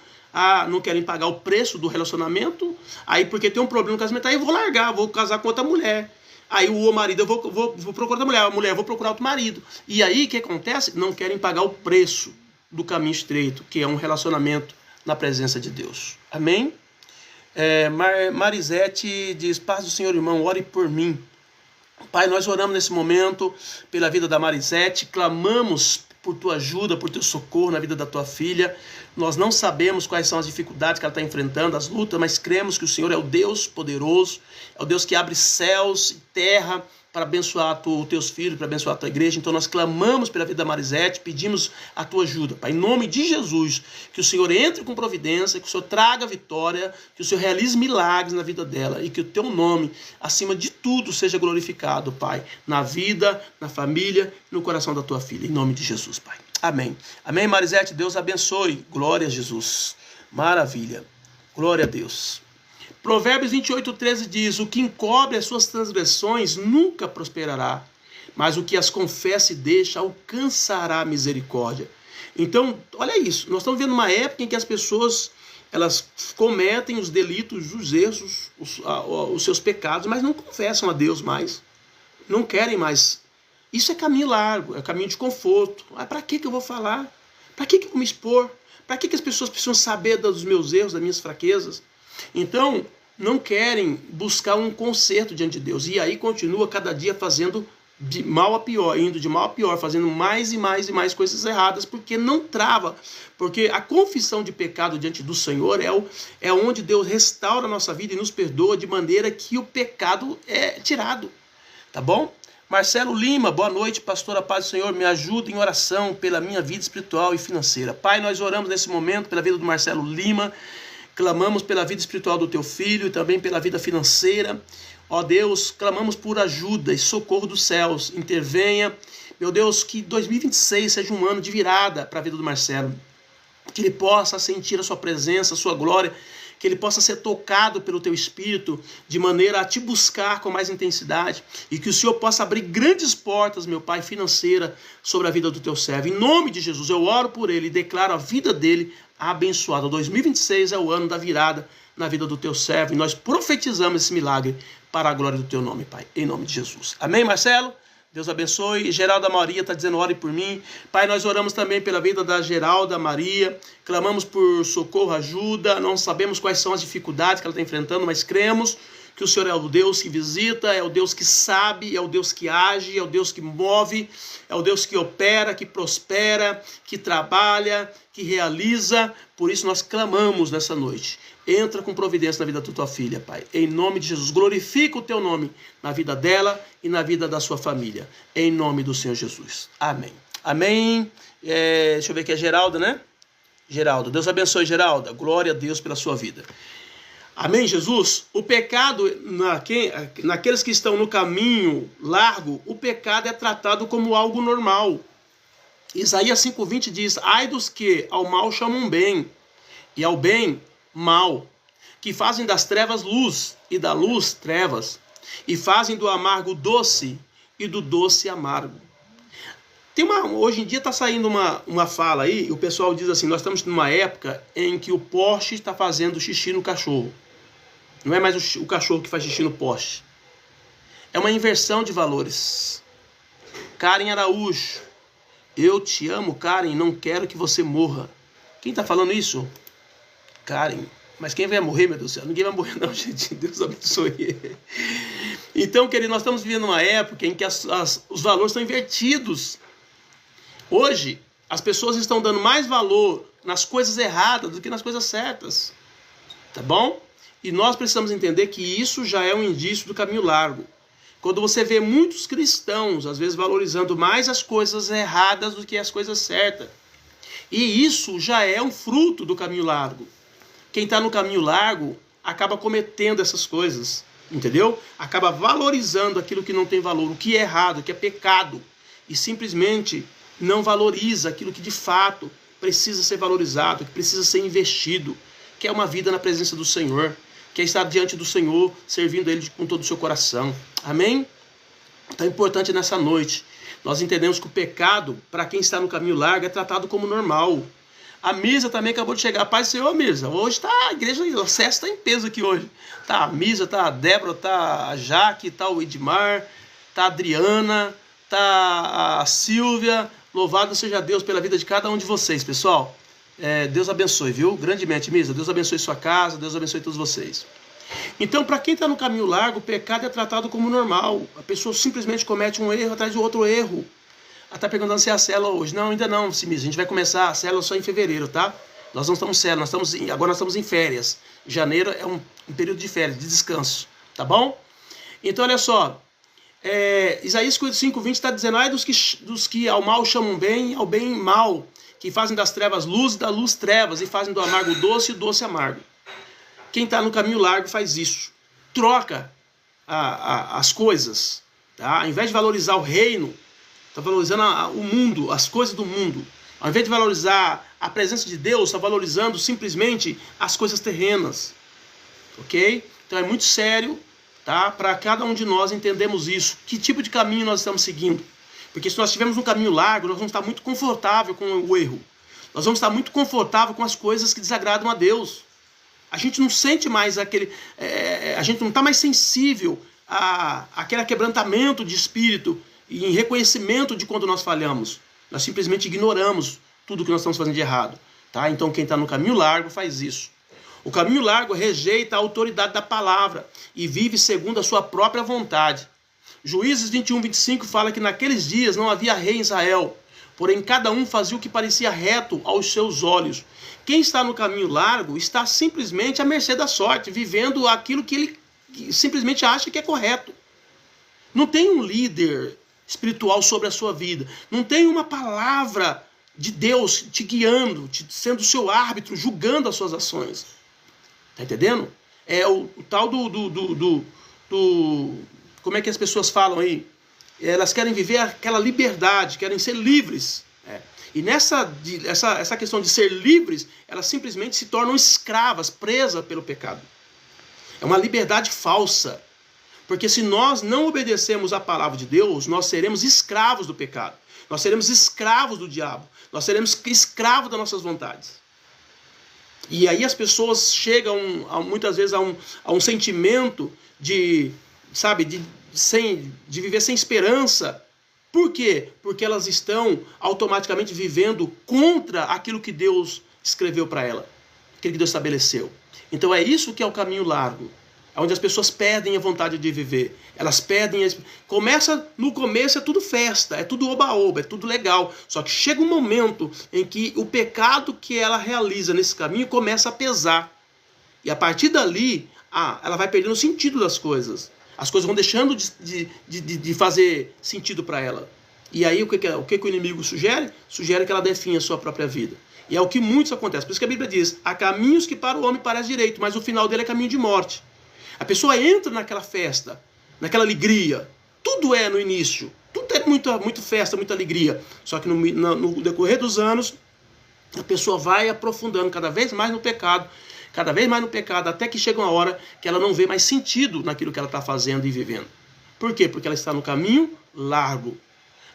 não querem pagar o preço do relacionamento, aí porque tem um problema no casamento, aí eu vou largar, vou casar com outra mulher. Aí o marido, eu vou procurar outra mulher, a mulher, eu vou procurar outro marido. E aí o que acontece? Não querem pagar o preço do caminho estreito, que é um relacionamento na presença de Deus. Amém? Marisete diz, paz do Senhor, irmão, ore por mim. Pai, nós oramos nesse momento pela vida da Marisete, clamamos por tua ajuda, por teu socorro na vida da tua filha. Nós não sabemos quais são as dificuldades que ela está enfrentando, as lutas, mas cremos que o Senhor é o Deus poderoso, é o Deus que abre céus e terra para abençoar os teus filhos, para abençoar a tua igreja. Então nós clamamos pela vida da Marisete, pedimos a tua ajuda, Pai, em nome de Jesus, que o Senhor entre com providência, que o Senhor traga vitória, que o Senhor realize milagres na vida dela e que o teu nome, acima de tudo, seja glorificado, Pai, na vida, na família, no coração da tua filha, em nome de Jesus, Pai. Amém. Amém, Marisete, Deus abençoe. Glória a Jesus. Maravilha. Glória a Deus. Provérbios 28:13 diz, o que encobre as suas transgressões nunca prosperará, mas o que as confessa e deixa alcançará misericórdia. Então, olha isso, nós estamos vendo uma época em que as pessoas, elas cometem os delitos, os erros, os seus pecados, mas não confessam a Deus mais, não querem mais. Isso é caminho largo, é caminho de conforto. Para que eu vou falar? Para que eu vou me expor? Para que as pessoas precisam saber dos meus erros, das minhas fraquezas? Então, não querem buscar um conserto diante de Deus. E aí continua cada dia fazendo de mal a pior, indo de mal a pior, fazendo mais e mais e mais coisas erradas, porque não trava. Porque a confissão de pecado diante do Senhor é onde Deus restaura a nossa vida e nos perdoa de maneira que o pecado é tirado. Tá bom? Marcelo Lima, boa noite, pastora, paz do Senhor, me ajuda em oração pela minha vida espiritual e financeira. Pai, nós oramos nesse momento pela vida do Marcelo Lima, clamamos pela vida espiritual do teu filho e também pela vida financeira. Ó Deus, clamamos por ajuda e socorro dos céus. Intervenha. Meu Deus, que 2026 seja um ano de virada para a vida do Marcelo. Que ele possa sentir a sua presença, a sua glória. Que ele possa ser tocado pelo teu Espírito de maneira a te buscar com mais intensidade. E que o Senhor possa abrir grandes portas, meu Pai, financeira sobre a vida do teu servo. Em nome de Jesus, eu oro por ele e declaro a vida dele abençoada. 2026 é o ano da virada na vida do teu servo. E nós profetizamos esse milagre para a glória do teu nome, Pai. Em nome de Jesus. Amém, Marcelo? Deus abençoe. Geralda Maria está dizendo, ore por mim. Pai, nós oramos também pela vida da Geralda Maria. Clamamos por socorro, ajuda. Não sabemos quais são as dificuldades que ela está enfrentando, mas cremos que o Senhor é o Deus que visita, é o Deus que sabe, é o Deus que age, é o Deus que move, é o Deus que opera, que prospera, que trabalha, que realiza. Por isso nós clamamos nessa noite. Entra com providência na vida da tua filha, Pai. Em nome de Jesus, glorifica o teu nome na vida dela e na vida da sua família. Em nome do Senhor Jesus. Amém. Amém. Deixa eu ver aqui, é Geralda, né? Geralda. Deus abençoe, Geralda. Glória a Deus pela sua vida. Amém, Jesus? O pecado, naqueles que estão no caminho largo, o pecado é tratado como algo normal. Isaías 5:20 diz: ai dos que ao mal chamam bem, e ao bem mal, que fazem das trevas luz, e da luz trevas, e fazem do amargo doce, e do doce amargo. Hoje em dia está saindo uma fala aí, e o pessoal diz assim: nós estamos numa época em que o poste está fazendo xixi no cachorro. Não é mais o cachorro que faz xixi no poste. É uma inversão de valores. Karen Araújo: eu te amo, Karen, não quero que você morra. Quem está falando isso? Karen. Mas quem vai morrer, meu Deus do céu? Ninguém vai morrer não, gente. Deus abençoe. Então, querido, nós estamos vivendo uma época em que os valores estão invertidos. Hoje, as pessoas estão dando mais valor nas coisas erradas do que nas coisas certas. Tá bom? E nós precisamos entender que isso já é um indício do caminho largo. Quando você vê muitos cristãos, às vezes, valorizando mais as coisas erradas do que as coisas certas. E isso já é um fruto do caminho largo. Quem está no caminho largo acaba cometendo essas coisas, entendeu? Acaba valorizando aquilo que não tem valor, o que é errado, o que é pecado. E simplesmente não valoriza aquilo que de fato precisa ser valorizado, que precisa ser investido, que é uma vida na presença do Senhor, que é estar diante do Senhor, servindo a Ele com todo o seu coração. Amém? Então é importante nessa noite nós entendemos que o pecado, para quem está no caminho largo, é tratado como normal. A Misa também acabou de chegar. Paz do Senhor, Misa. Hoje tá a igreja, o acesso está em peso aqui hoje. Tá a Misa, tá a Débora, tá a Jaque, tá o Edmar, tá a Adriana, tá a Silvia. Louvado seja Deus pela vida de cada um de vocês, pessoal. Deus abençoe, viu? Grandemente, Misa. Deus abençoe sua casa, Deus abençoe todos vocês. Então, para quem está no caminho largo, o pecado é tratado como normal. A pessoa simplesmente comete um erro atrás de outro erro. Ela está perguntando se é a célula hoje. Não, ainda não, Simisa. A gente vai começar a célula só em fevereiro, tá? Nós não estamos célula, agora nós estamos em férias. Janeiro é um período de férias, de descanso, tá bom? Então, olha só. Isaías 55:20 está dizendo: ai dos que ao mal chamam bem, ao bem mal, que fazem das trevas luz e da luz trevas, e fazem do amargo doce e do doce amargo. Quem está no caminho largo faz isso. Troca as coisas. Tá? Ao invés de valorizar o reino, está valorizando o mundo, as coisas do mundo. Ao invés de valorizar a presença de Deus, está valorizando simplesmente as coisas terrenas. Ok? Então é muito sério, tá? Para cada um de nós entendermos isso. Que tipo de caminho nós estamos seguindo? Porque se nós estivermos um caminho largo, nós vamos estar muito confortável com o erro. Nós vamos estar muito confortável com as coisas que desagradam a Deus. A gente não sente mais a gente não está mais sensível àquele quebrantamento de espírito e em reconhecimento de quando nós falhamos. Nós simplesmente ignoramos tudo que nós estamos fazendo de errado. Tá? Então quem está no caminho largo faz isso. O caminho largo rejeita a autoridade da palavra e vive segundo a sua própria vontade. Juízes 21:25 fala que naqueles dias não havia rei em Israel, porém cada um fazia o que parecia reto aos seus olhos. Quem está no caminho largo está simplesmente à mercê da sorte, vivendo aquilo que ele simplesmente acha que é correto. Não tem um líder espiritual sobre a sua vida. Não tem uma palavra de Deus te guiando, sendo seu árbitro, julgando as suas ações. Tá entendendo? É o tal como é que as pessoas falam aí? Elas querem viver aquela liberdade, querem ser livres. E essa questão de ser livres, elas simplesmente se tornam escravas, presas pelo pecado. É uma liberdade falsa. Porque se nós não obedecemos à palavra de Deus, nós seremos escravos do pecado. Nós seremos escravos do diabo. Nós seremos escravos das nossas vontades. E aí as pessoas chegam muitas vezes a um sentimento de viver sem esperança. Por quê? Porque elas estão automaticamente vivendo contra aquilo que Deus escreveu para ela, aquilo que Deus estabeleceu. Então é isso que é o caminho largo. onde as pessoas perdem a vontade de viver. Elas perdem... No começo é tudo festa, é tudo oba-oba, é tudo legal. Só que chega um momento em que o pecado que ela realiza nesse caminho começa a pesar. E a partir dali, ela vai perdendo o sentido das coisas. As coisas vão deixando de fazer sentido para ela. E aí o que o inimigo sugere? Sugere que ela dê fim à sua própria vida. E é o que muitos acontece. Por isso que a Bíblia diz, há caminhos que para o homem parecem direito, mas o final dele é caminho de morte. A pessoa entra naquela festa, naquela alegria. Tudo é no início. Tudo é muito festa, muita alegria. Só que no decorrer dos anos, a pessoa vai aprofundando cada vez mais no pecado, até que chega uma hora que ela não vê mais sentido naquilo que ela está fazendo e vivendo. Por quê? Porque ela está no caminho largo.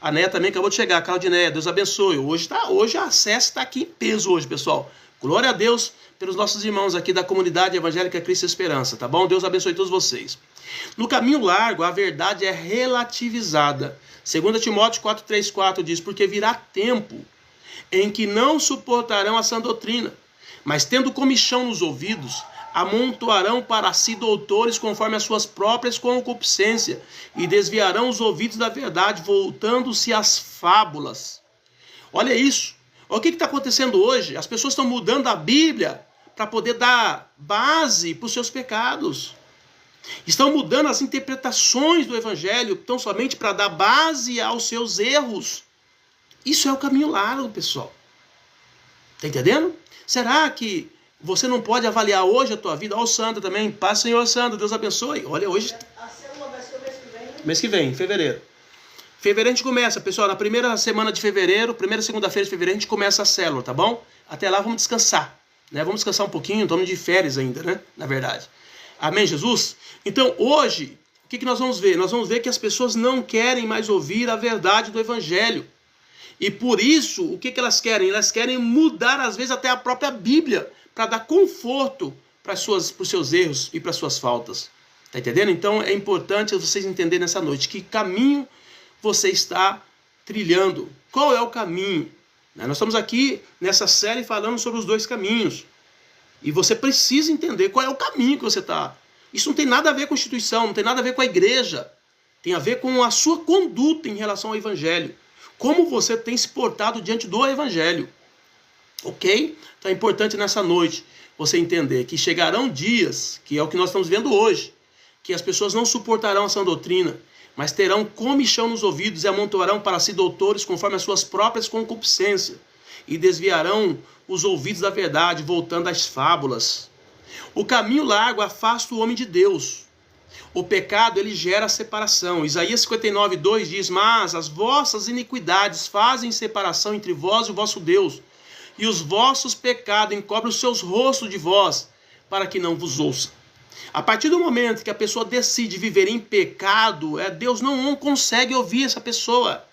A Néia também acabou de chegar, a Claudinéia, Deus abençoe. Hoje a acesso está aqui em peso hoje, pessoal. Glória a Deus pelos nossos irmãos aqui da comunidade evangélica Cristo e Esperança, tá bom? Deus abençoe todos vocês. No caminho largo, a verdade é relativizada. 2 Timóteo 4:3-4 diz, porque virá tempo em que não suportarão a sã doutrina, mas tendo comichão nos ouvidos, amontoarão para si doutores conforme as suas próprias concupiscências e desviarão os ouvidos da verdade, voltando-se às fábulas. Olha isso. Olha o que está acontecendo hoje. As pessoas estão mudando a Bíblia para poder dar base para os seus pecados. Estão mudando as interpretações do Evangelho tão somente para dar base aos seus erros. Isso é o caminho largo, pessoal. Está entendendo? Será que você não pode avaliar hoje a tua vida? Ó, Sandra também. Paz, Senhor, Sandra. Deus abençoe. Olha, hoje... A célula vai ser o mês que vem, né? Mês que vem, em fevereiro. Fevereiro a gente começa, pessoal. Na primeira semana de fevereiro, primeira segunda-feira de fevereiro, a gente começa a célula, tá bom? Até lá vamos descansar, né? Vamos descansar um pouquinho, estamos de férias ainda, né? Na verdade. Amém, Jesus? Então, hoje, o que nós vamos ver? Nós vamos ver que as pessoas não querem mais ouvir a verdade do Evangelho. E por isso, o que elas querem? Elas querem mudar, às vezes, até a própria Bíblia, para dar conforto para os seus erros e para as suas faltas. Tá entendendo? Então, é importante vocês entenderem nessa noite que caminho você está trilhando. Qual é o caminho? Nós estamos aqui nessa série falando sobre os dois caminhos. E você precisa entender qual é o caminho que você está. Isso não tem nada a ver com a instituição, não tem nada a ver com a igreja. Tem a ver com a sua conduta em relação ao Evangelho. Como você tem se portado diante do Evangelho. Ok? Então é importante nessa noite você entender que chegarão dias, que é o que nós estamos vendo hoje, que as pessoas não suportarão essa doutrina, mas terão comichão nos ouvidos e amontoarão para si doutores conforme as suas próprias concupiscências e desviarão os ouvidos da verdade, voltando às fábulas. O caminho largo afasta o homem de Deus. O pecado, ele gera separação. Isaías 59:2 diz, mas as vossas iniquidades fazem separação entre vós e o vosso Deus, e os vossos pecados encobrem os seus rostos de vós, para que não vos ouça. A partir do momento que a pessoa decide viver em pecado, Deus não consegue ouvir essa pessoa.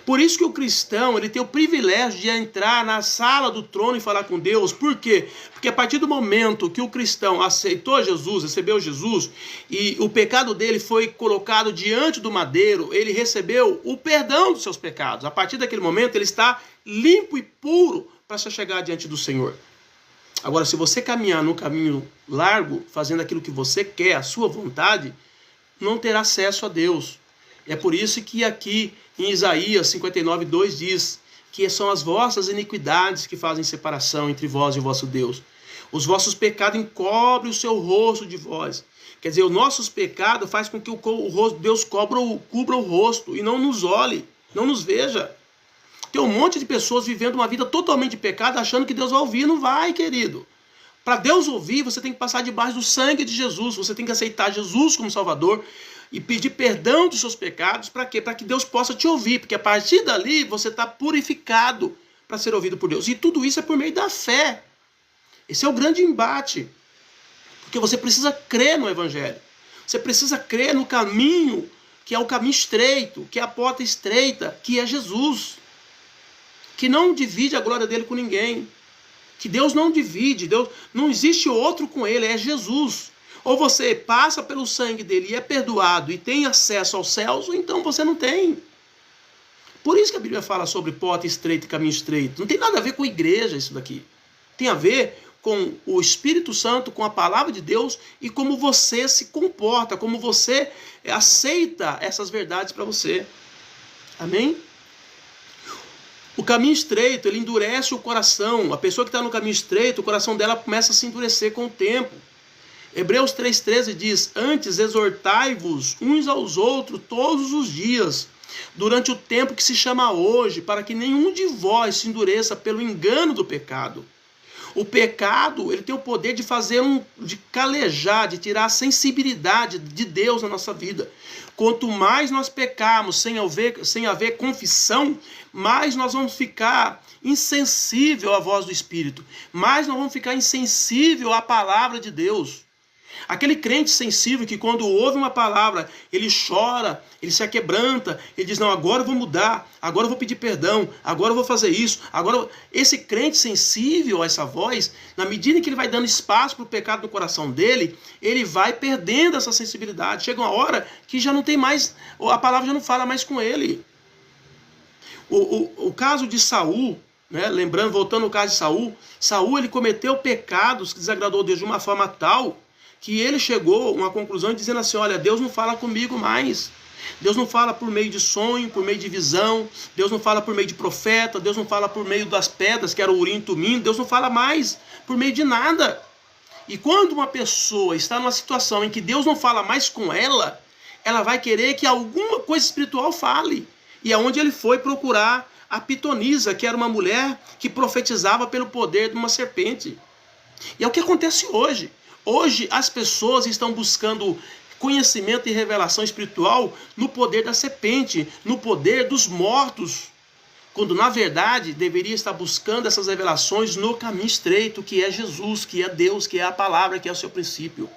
Por isso que o cristão, ele tem o privilégio de entrar na sala do trono e falar com Deus. Por quê? Porque a partir do momento que o cristão aceitou Jesus, recebeu Jesus, e o pecado dele foi colocado diante do madeiro, ele recebeu o perdão dos seus pecados. A partir daquele momento, ele está limpo e puro para se chegar diante do Senhor. Agora, se você caminhar no caminho largo, fazendo aquilo que você quer, a sua vontade, não terá acesso a Deus. É por isso que aqui em Isaías 59:2 diz que são as vossas iniquidades que fazem separação entre vós e o vosso Deus. Os vossos pecados encobrem o seu rosto de vós. Quer dizer, os nossos pecados faz com que Deus cubra o rosto e não nos olhe, não nos veja. Tem um monte de pessoas vivendo uma vida totalmente de pecado, achando que Deus vai ouvir. Não vai, querido. Para Deus ouvir, você tem que passar debaixo do sangue de Jesus. Você tem que aceitar Jesus como Salvador e pedir perdão dos seus pecados. Para quê? Para que Deus possa te ouvir. Porque a partir dali, você está purificado para ser ouvido por Deus. E tudo isso é por meio da fé. Esse é o grande embate. Porque você precisa crer no Evangelho. Você precisa crer no caminho, que é o caminho estreito, que é a porta estreita, que é Jesus. Que não divide a glória dele com ninguém. Que Deus não divide, Deus não existe outro com ele, é Jesus. Ou você passa pelo sangue dele e é perdoado e tem acesso aos céus, ou então você não tem. Por isso que a Bíblia fala sobre porta estreita e caminho estreito. Não tem nada a ver com igreja isso daqui. Tem a ver com o Espírito Santo, com a palavra de Deus e como você se comporta, como você aceita essas verdades para você. Amém? O caminho estreito, ele endurece o coração. A pessoa que está no caminho estreito, o coração dela começa a se endurecer com o tempo. Hebreus 3,13 diz: antes exortai-vos uns aos outros todos os dias, durante o tempo que se chama hoje, para que nenhum de vós se endureça pelo engano do pecado. O pecado, ele tem o poder de fazer de calejar, de tirar a sensibilidade de Deus na nossa vida. Quanto mais nós pecarmos sem haver confissão, mais nós vamos ficar insensível à voz do Espírito, mais nós vamos ficar insensível à palavra de Deus. Aquele crente sensível que quando ouve uma palavra, ele chora, ele se aquebranta, ele diz, não, agora eu vou mudar, agora eu vou pedir perdão, agora eu vou fazer isso. Esse crente sensível a essa voz, na medida em que ele vai dando espaço para o pecado no coração dele, ele vai perdendo essa sensibilidade. Chega uma hora que já não tem mais, a palavra já não fala mais com ele. O caso de Saul, né, lembrando, voltando ao caso de Saul ele cometeu pecados que desagradou a Deus de uma forma tal que ele chegou a uma conclusão dizendo assim, olha, Deus não fala comigo mais. Deus não fala por meio de sonho, por meio de visão. Deus não fala por meio de profeta. Deus não fala por meio das pedras, que era o Urim e Tumim. Deus não fala mais por meio de nada. E quando uma pessoa está numa situação em que Deus não fala mais com ela, ela vai querer que alguma coisa espiritual fale. E é onde ele foi procurar a pitonisa, que era uma mulher que profetizava pelo poder de uma serpente. E é o que acontece hoje. Hoje as pessoas estão buscando conhecimento e revelação espiritual no poder da serpente, no poder dos mortos, quando na verdade deveria estar buscando essas revelações no caminho estreito, que é Jesus, que é Deus, que é a palavra, que é o seu princípio.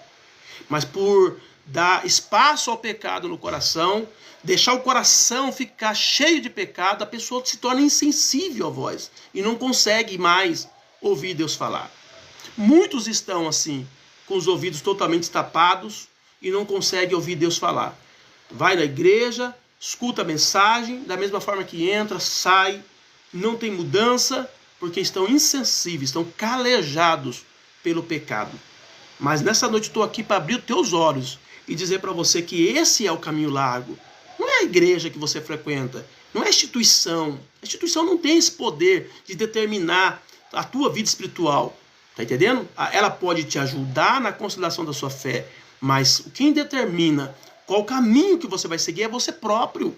Mas por dar espaço ao pecado no coração, deixar o coração ficar cheio de pecado, a pessoa se torna insensível à voz e não consegue mais ouvir Deus falar. Muitos estão assim, com os ouvidos totalmente tapados e não consegue ouvir Deus falar. Vai na igreja, escuta a mensagem, da mesma forma que entra, sai, não tem mudança, porque estão insensíveis, estão calejados pelo pecado. Mas nessa noite estou aqui para abrir os teus olhos e dizer para você que esse é o caminho largo. Não é a igreja que você frequenta, não é a instituição. A instituição não tem esse poder de determinar a tua vida espiritual. Tá entendendo? Ela pode te ajudar na consolidação da sua fé, mas quem determina qual caminho que você vai seguir é você próprio.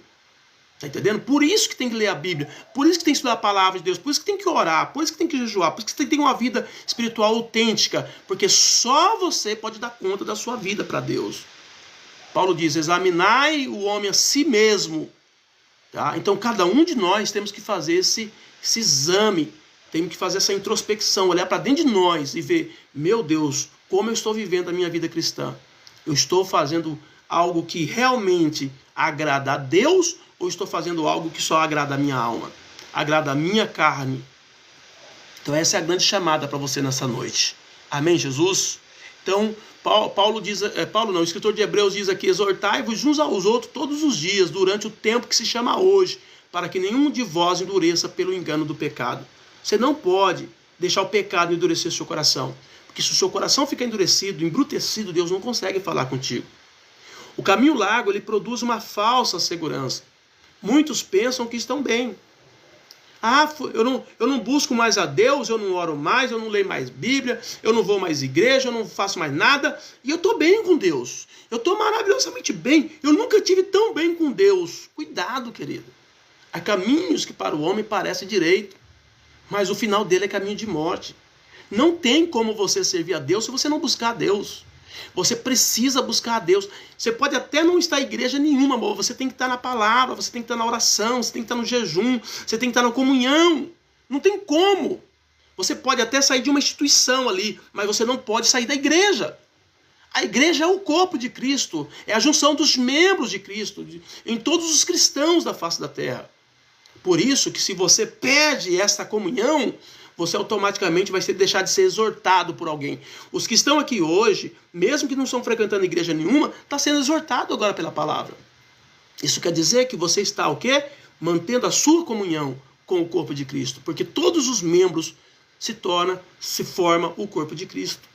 Tá entendendo? Por isso que tem que ler a Bíblia, por isso que tem que estudar a palavra de Deus, por isso que tem que orar, por isso que tem que jejuar, por isso que tem que ter uma vida espiritual autêntica, porque só você pode dar conta da sua vida para Deus. Paulo diz, examinai o homem a si mesmo. Tá? Então cada um de nós temos que fazer esse exame, temos que fazer essa introspecção, olhar para dentro de nós e ver, meu Deus, como eu estou vivendo a minha vida cristã? Eu estou fazendo algo que realmente agrada a Deus ou estou fazendo algo que só agrada a minha alma? Agrada a minha carne? Então essa é a grande chamada para você nessa noite. Amém, Jesus? Então, o escritor de Hebreus diz aqui, exortai-vos uns aos outros todos os dias, durante o tempo que se chama hoje, para que nenhum de vós endureça pelo engano do pecado. Você não pode deixar o pecado endurecer seu coração. Porque se o seu coração ficar endurecido, embrutecido, Deus não consegue falar contigo. O caminho largo, ele produz uma falsa segurança. Muitos pensam que estão bem. Eu não busco mais a Deus, eu não oro mais, eu não leio mais Bíblia, eu não vou mais à igreja, eu não faço mais nada. E eu estou bem com Deus. Eu estou maravilhosamente bem. Eu nunca tive tão bem com Deus. Cuidado, querido. Há caminhos que para o homem parecem direito, mas o final dele é caminho de morte. Não tem como você servir a Deus se você não buscar a Deus. Você precisa buscar a Deus. Você pode até não estar em igreja nenhuma, mas você tem que estar na palavra, você tem que estar na oração, você tem que estar no jejum, você tem que estar na comunhão. Não tem como. Você pode até sair de uma instituição ali, mas você não pode sair da igreja. A igreja é o corpo de Cristo, é a junção dos membros de Cristo, em todos os cristãos da face da terra. Por isso que se você perde essa comunhão, você automaticamente vai deixar de ser exortado por alguém. Os que estão aqui hoje, mesmo que não estão frequentando igreja nenhuma, está sendo exortado agora pela palavra. Isso quer dizer que você está o quê? Mantendo a sua comunhão com o corpo de Cristo. Porque todos os membros se forma o corpo de Cristo.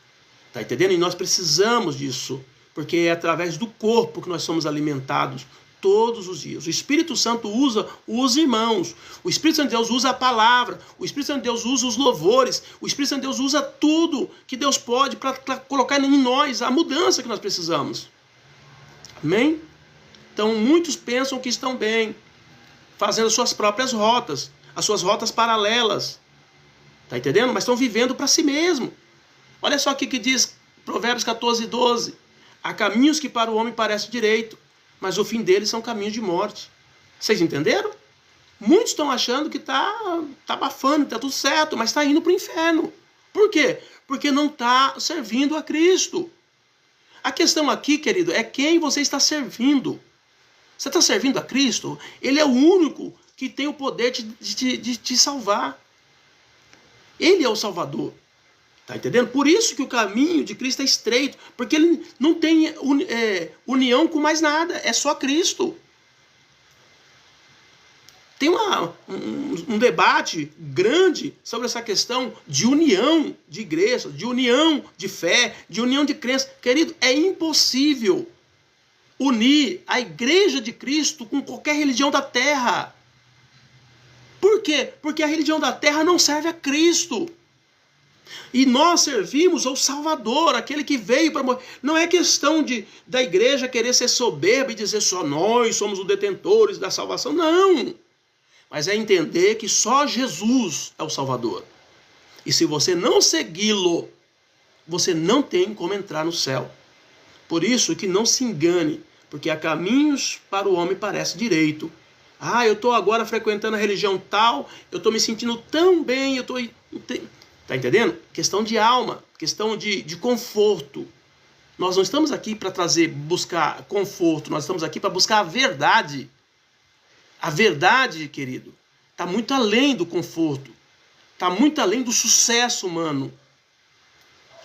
Tá entendendo? E nós precisamos disso, porque é através do corpo que nós somos alimentados todos os dias. O Espírito Santo usa os irmãos, o Espírito Santo de Deus usa a palavra, o Espírito Santo de Deus usa os louvores, o Espírito Santo de Deus usa tudo que Deus pode para colocar em nós a mudança que nós precisamos. Amém? Então muitos pensam que estão bem, fazendo suas próprias rotas, as suas rotas paralelas. Tá entendendo? Mas estão vivendo para si mesmo. Olha só o que diz Provérbios 14:12. Há caminhos que para o homem parecem direito, mas o fim deles são caminhos de morte. Vocês entenderam? Muitos estão achando que tá abafando, tá tudo certo, mas está indo para o inferno. Por quê? Porque não está servindo a Cristo. A questão aqui, querido, é quem você está servindo. Você está servindo a Cristo? Ele é o único que tem o poder de te salvar. Ele é o Salvador. Tá entendendo? Por isso que o caminho de Cristo é estreito, porque ele não tem união com mais nada, é só Cristo. Tem um debate grande sobre essa questão de união de igreja, de união de fé, de união de crença. Querido, é impossível unir a igreja de Cristo com qualquer religião da terra. Por quê? Porque a religião da terra não serve a Cristo. E nós servimos ao Salvador, aquele que veio para morrer. Não é questão da igreja querer ser soberba e dizer só nós somos os detentores da salvação. Não. Mas é entender que só Jesus é o Salvador. E se você não segui-lo, você não tem como entrar no céu. Por isso que não se engane, porque há caminhos para o homem parece direito. Eu estou agora frequentando a religião tal, eu estou me sentindo tão bem, eu estou... Tá entendendo? Questão de alma, questão de conforto. Nós não estamos aqui para buscar conforto, nós estamos aqui para buscar a verdade. A verdade, querido, está muito além do conforto, está muito além do sucesso humano.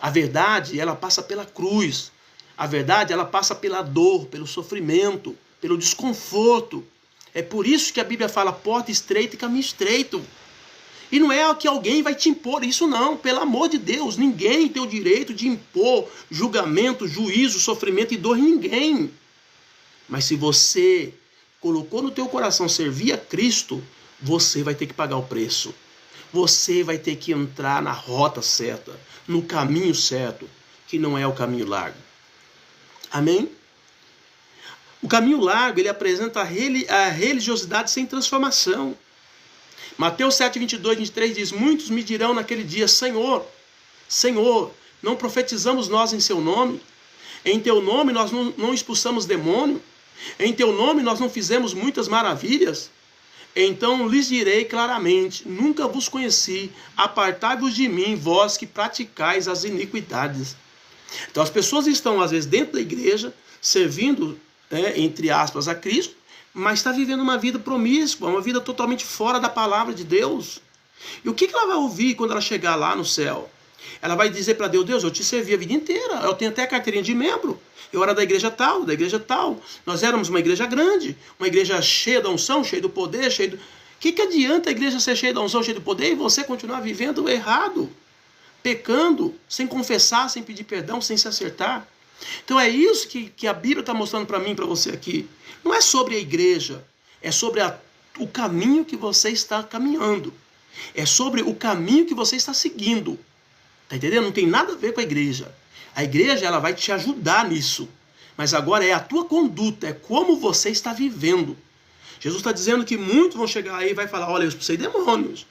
A verdade, ela passa pela cruz. A verdade, ela passa pela dor, pelo sofrimento, pelo desconforto. É por isso que a Bíblia fala porta estreita e caminho estreito. E não é que alguém vai te impor isso não, pelo amor de Deus, ninguém tem o direito de impor julgamento, juízo, sofrimento e dor em ninguém. Mas se você colocou no teu coração servir a Cristo, você vai ter que pagar o preço. Você vai ter que entrar na rota certa, no caminho certo, que não é o caminho largo. Amém? O caminho largo, ele apresenta a religiosidade sem transformação. Mateus 7, 22, 23 diz, muitos me dirão naquele dia, Senhor, Senhor, não profetizamos nós em seu nome? Em teu nome nós não expulsamos demônio? Em teu nome nós não fizemos muitas maravilhas? Então lhes direi claramente, nunca vos conheci, apartai-vos de mim, vós que praticais as iniquidades. Então as pessoas estão às vezes dentro da igreja, servindo, entre aspas, a Cristo, mas está vivendo uma vida promíscua, uma vida totalmente fora da palavra de Deus. E o que ela vai ouvir quando ela chegar lá no céu? Ela vai dizer para Deus, Deus, eu te servi a vida inteira, eu tenho até a carteirinha de membro, eu era da igreja tal, nós éramos uma igreja grande, uma igreja cheia da unção, cheia do poder, cheia do... O que adianta a igreja ser cheia da unção, cheia do poder, e você continuar vivendo errado, pecando, sem confessar, sem pedir perdão, sem se acertar? Então é isso que a Bíblia está mostrando para mim e para você aqui. Não é sobre a igreja, é sobre o caminho que você está caminhando. É sobre o caminho que você está seguindo. Está entendendo? Não tem nada a ver com a igreja. A igreja, ela vai te ajudar nisso. Mas agora é a tua conduta, é como você está vivendo. Jesus está dizendo que muitos vão chegar aí e vai falar, olha, eu expulsei demônios.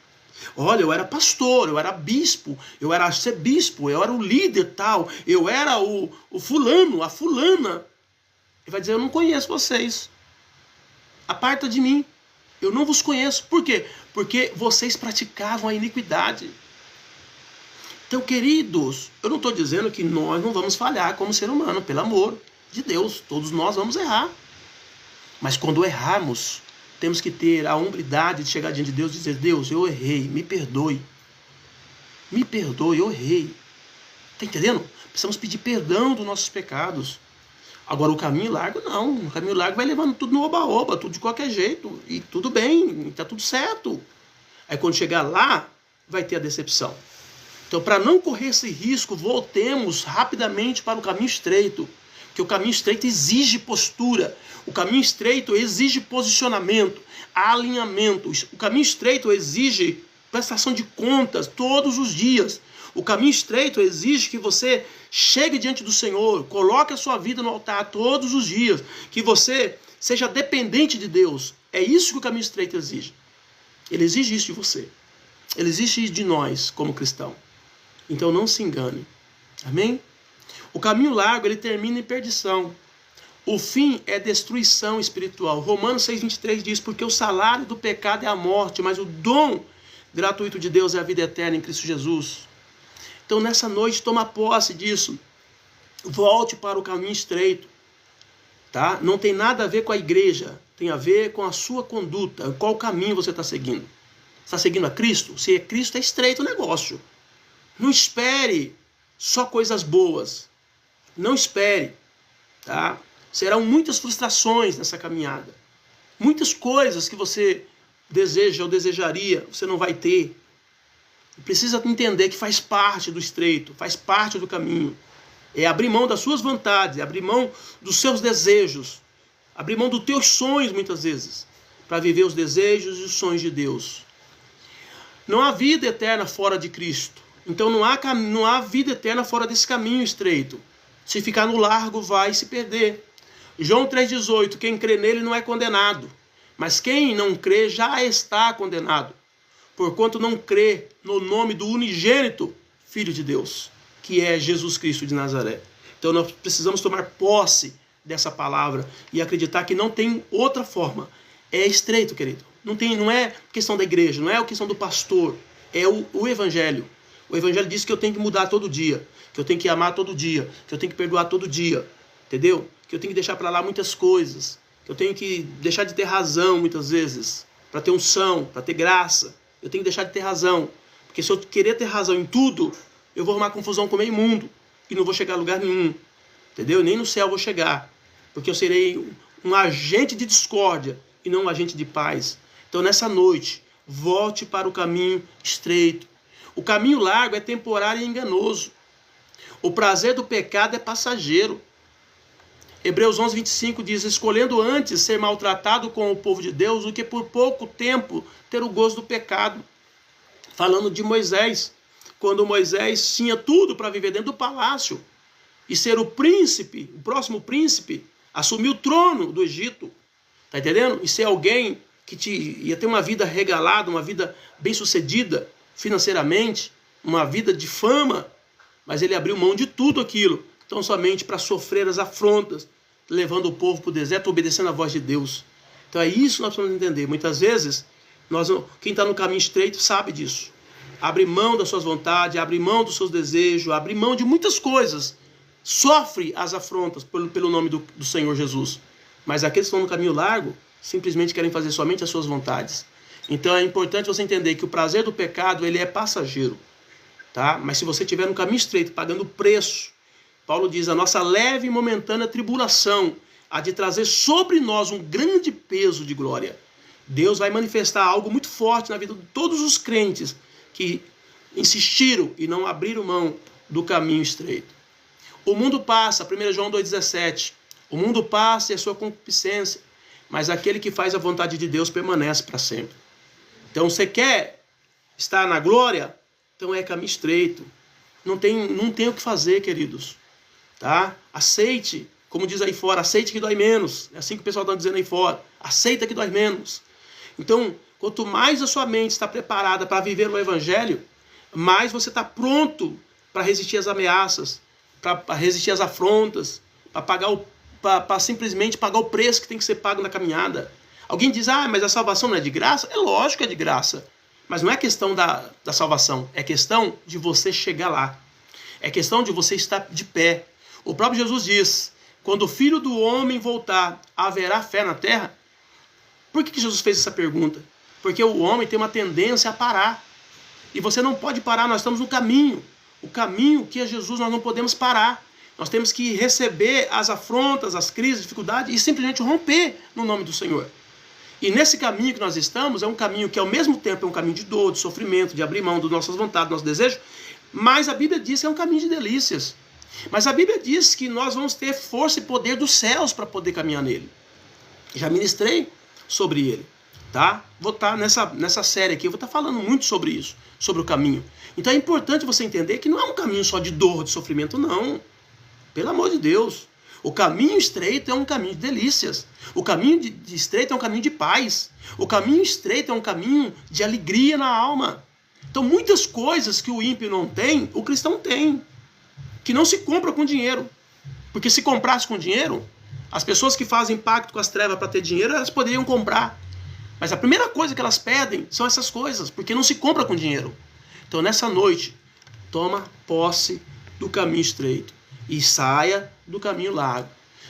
Olha, eu era pastor, eu era bispo, eu era arcebispo, eu era o líder tal, eu era o fulano, a fulana. Ele vai dizer, eu não conheço vocês. Aparta de mim. Eu não vos conheço. Por quê? Porque vocês praticavam a iniquidade. Então, queridos, eu não estou dizendo que nós não vamos falhar como ser humano, pelo amor de Deus. Todos nós vamos errar. Mas quando errarmos, temos que ter a hombridade de chegar diante de Deus e dizer, Deus, eu errei, me perdoe. Me perdoe, eu errei. Está entendendo? Precisamos pedir perdão dos nossos pecados. Agora o caminho largo não, o caminho largo vai levando tudo no oba-oba, tudo de qualquer jeito, e tudo bem, está tudo certo. Aí quando chegar lá, vai ter a decepção. Então, para não correr esse risco, voltemos rapidamente para o caminho estreito. Porque o caminho estreito exige postura. O caminho estreito exige posicionamento, alinhamento. O caminho estreito exige prestação de contas todos os dias. O caminho estreito exige que você chegue diante do Senhor, coloque a sua vida no altar todos os dias, que você seja dependente de Deus. É isso que o caminho estreito exige. Ele exige isso de você. Ele exige isso de nós, como cristão. Então não se engane. Amém? O caminho largo, ele termina em perdição. O fim é destruição espiritual. Romanos 6,23 diz, porque o salário do pecado é a morte, mas o dom gratuito de Deus é a vida eterna em Cristo Jesus. Então nessa noite, toma posse disso. Volte para o caminho estreito. Tá? Não tem nada a ver com a igreja. Tem a ver com a sua conduta. Qual caminho você está seguindo? Está seguindo a Cristo? Se é Cristo, é estreito o negócio. Não espere só coisas boas. Não espere. Tá? Serão muitas frustrações nessa caminhada. Muitas coisas que você deseja ou desejaria, você não vai ter. Precisa entender que faz parte do estreito, faz parte do caminho. É abrir mão das suas vontades, é abrir mão dos seus desejos, abrir mão dos teus sonhos muitas vezes, para viver os desejos e os sonhos de Deus. Não há vida eterna fora de Cristo. Então não há vida eterna fora desse caminho estreito. Se ficar no largo, vai se perder. João 3,18, quem crê nele não é condenado, mas quem não crê já está condenado, porquanto não crê no nome do unigênito Filho de Deus, que é Jesus Cristo de Nazaré. Então nós precisamos tomar posse dessa palavra e acreditar que não tem outra forma. É estreito, querido. Não é questão da igreja, não é a questão do pastor, é o evangelho. O evangelho diz que eu tenho que mudar todo dia, que eu tenho que amar todo dia, que eu tenho que perdoar todo dia, entendeu? Que eu tenho que deixar para lá muitas coisas, que eu tenho que deixar de ter razão muitas vezes, para ter unção, para ter graça. Eu tenho que deixar de ter razão, porque se eu querer ter razão em tudo, eu vou arrumar confusão com o meio mundo e não vou chegar a lugar nenhum, entendeu? Nem no céu vou chegar, porque eu serei um agente de discórdia e não um agente de paz. Então nessa noite, volte para o caminho estreito. O caminho largo é temporário e enganoso. O prazer do pecado é passageiro. Hebreus 11:25 diz, escolhendo antes ser maltratado com o povo de Deus do que por pouco tempo ter o gozo do pecado. Falando de Moisés, quando Moisés tinha tudo para viver dentro do palácio e ser o príncipe, o próximo príncipe, assumir o trono do Egito, tá entendendo? E ser alguém que ia ter uma vida regalada, uma vida bem-sucedida financeiramente, uma vida de fama, mas ele abriu mão de tudo aquilo, tão somente para sofrer as afrontas, levando o povo para o deserto, obedecendo a voz de Deus. Então é isso que nós precisamos entender. Muitas vezes, quem está no caminho estreito sabe disso. Abre mão das suas vontades, abre mão dos seus desejos, abre mão de muitas coisas. Sofre as afrontas pelo nome do Senhor Jesus. Mas aqueles que estão no caminho largo, simplesmente querem fazer somente as suas vontades. Então é importante você entender que o prazer do pecado, ele é passageiro. Tá? Mas se você estiver no caminho estreito, pagando o preço, Paulo diz, a nossa leve e momentânea tribulação há de trazer sobre nós um grande peso de glória. Deus vai manifestar algo muito forte na vida de todos os crentes que insistiram e não abriram mão do caminho estreito. O mundo passa, 1 João 2,17, o mundo passa e a sua concupiscência, mas aquele que faz a vontade de Deus permanece para sempre. Então você quer estar na glória? Então é caminho estreito. Não tem o que fazer, queridos. Tá? Aceite, como diz aí fora, aceite que dói menos. É assim que o pessoal está dizendo aí fora. Aceita que dói menos. Então, quanto mais a sua mente está preparada para viver o evangelho, mais você está pronto para resistir às ameaças, para resistir às afrontas, para simplesmente pagar o preço que tem que ser pago na caminhada. Alguém diz, mas a salvação não é de graça? É lógico que é de graça. Mas não é questão da salvação, é questão de você chegar lá. É questão de você estar de pé. O próprio Jesus diz, quando o Filho do Homem voltar, haverá fé na terra? Por que Jesus fez essa pergunta? Porque o homem tem uma tendência a parar. E você não pode parar, nós estamos no caminho. O caminho que é Jesus, nós não podemos parar. Nós temos que receber as afrontas, as crises, as dificuldades e simplesmente romper no nome do Senhor. E nesse caminho que nós estamos, é um caminho que ao mesmo tempo é um caminho de dor, de sofrimento, de abrir mão das nossas vontades, dos nossos desejos, Mas a Bíblia diz que é um caminho de delícias. Mas a Bíblia diz que nós vamos ter força e poder dos céus para poder caminhar nele. Já ministrei sobre ele, tá? Vou estar nessa série aqui, eu vou estar falando muito sobre isso, sobre o caminho. Então é importante você entender que não é um caminho só de dor, de sofrimento, não. Pelo amor de Deus. O caminho estreito é um caminho de delícias. O caminho de estreito é um caminho de paz. O caminho estreito é um caminho de alegria na alma. Então muitas coisas que o ímpio não tem, o cristão tem. Que não se compra com dinheiro. Porque se comprasse com dinheiro, as pessoas que fazem pacto com as trevas para ter dinheiro, elas poderiam comprar. Mas a primeira coisa que elas pedem são essas coisas, porque não se compra com dinheiro. Então nessa noite, toma posse do caminho estreito e saia do caminho largo.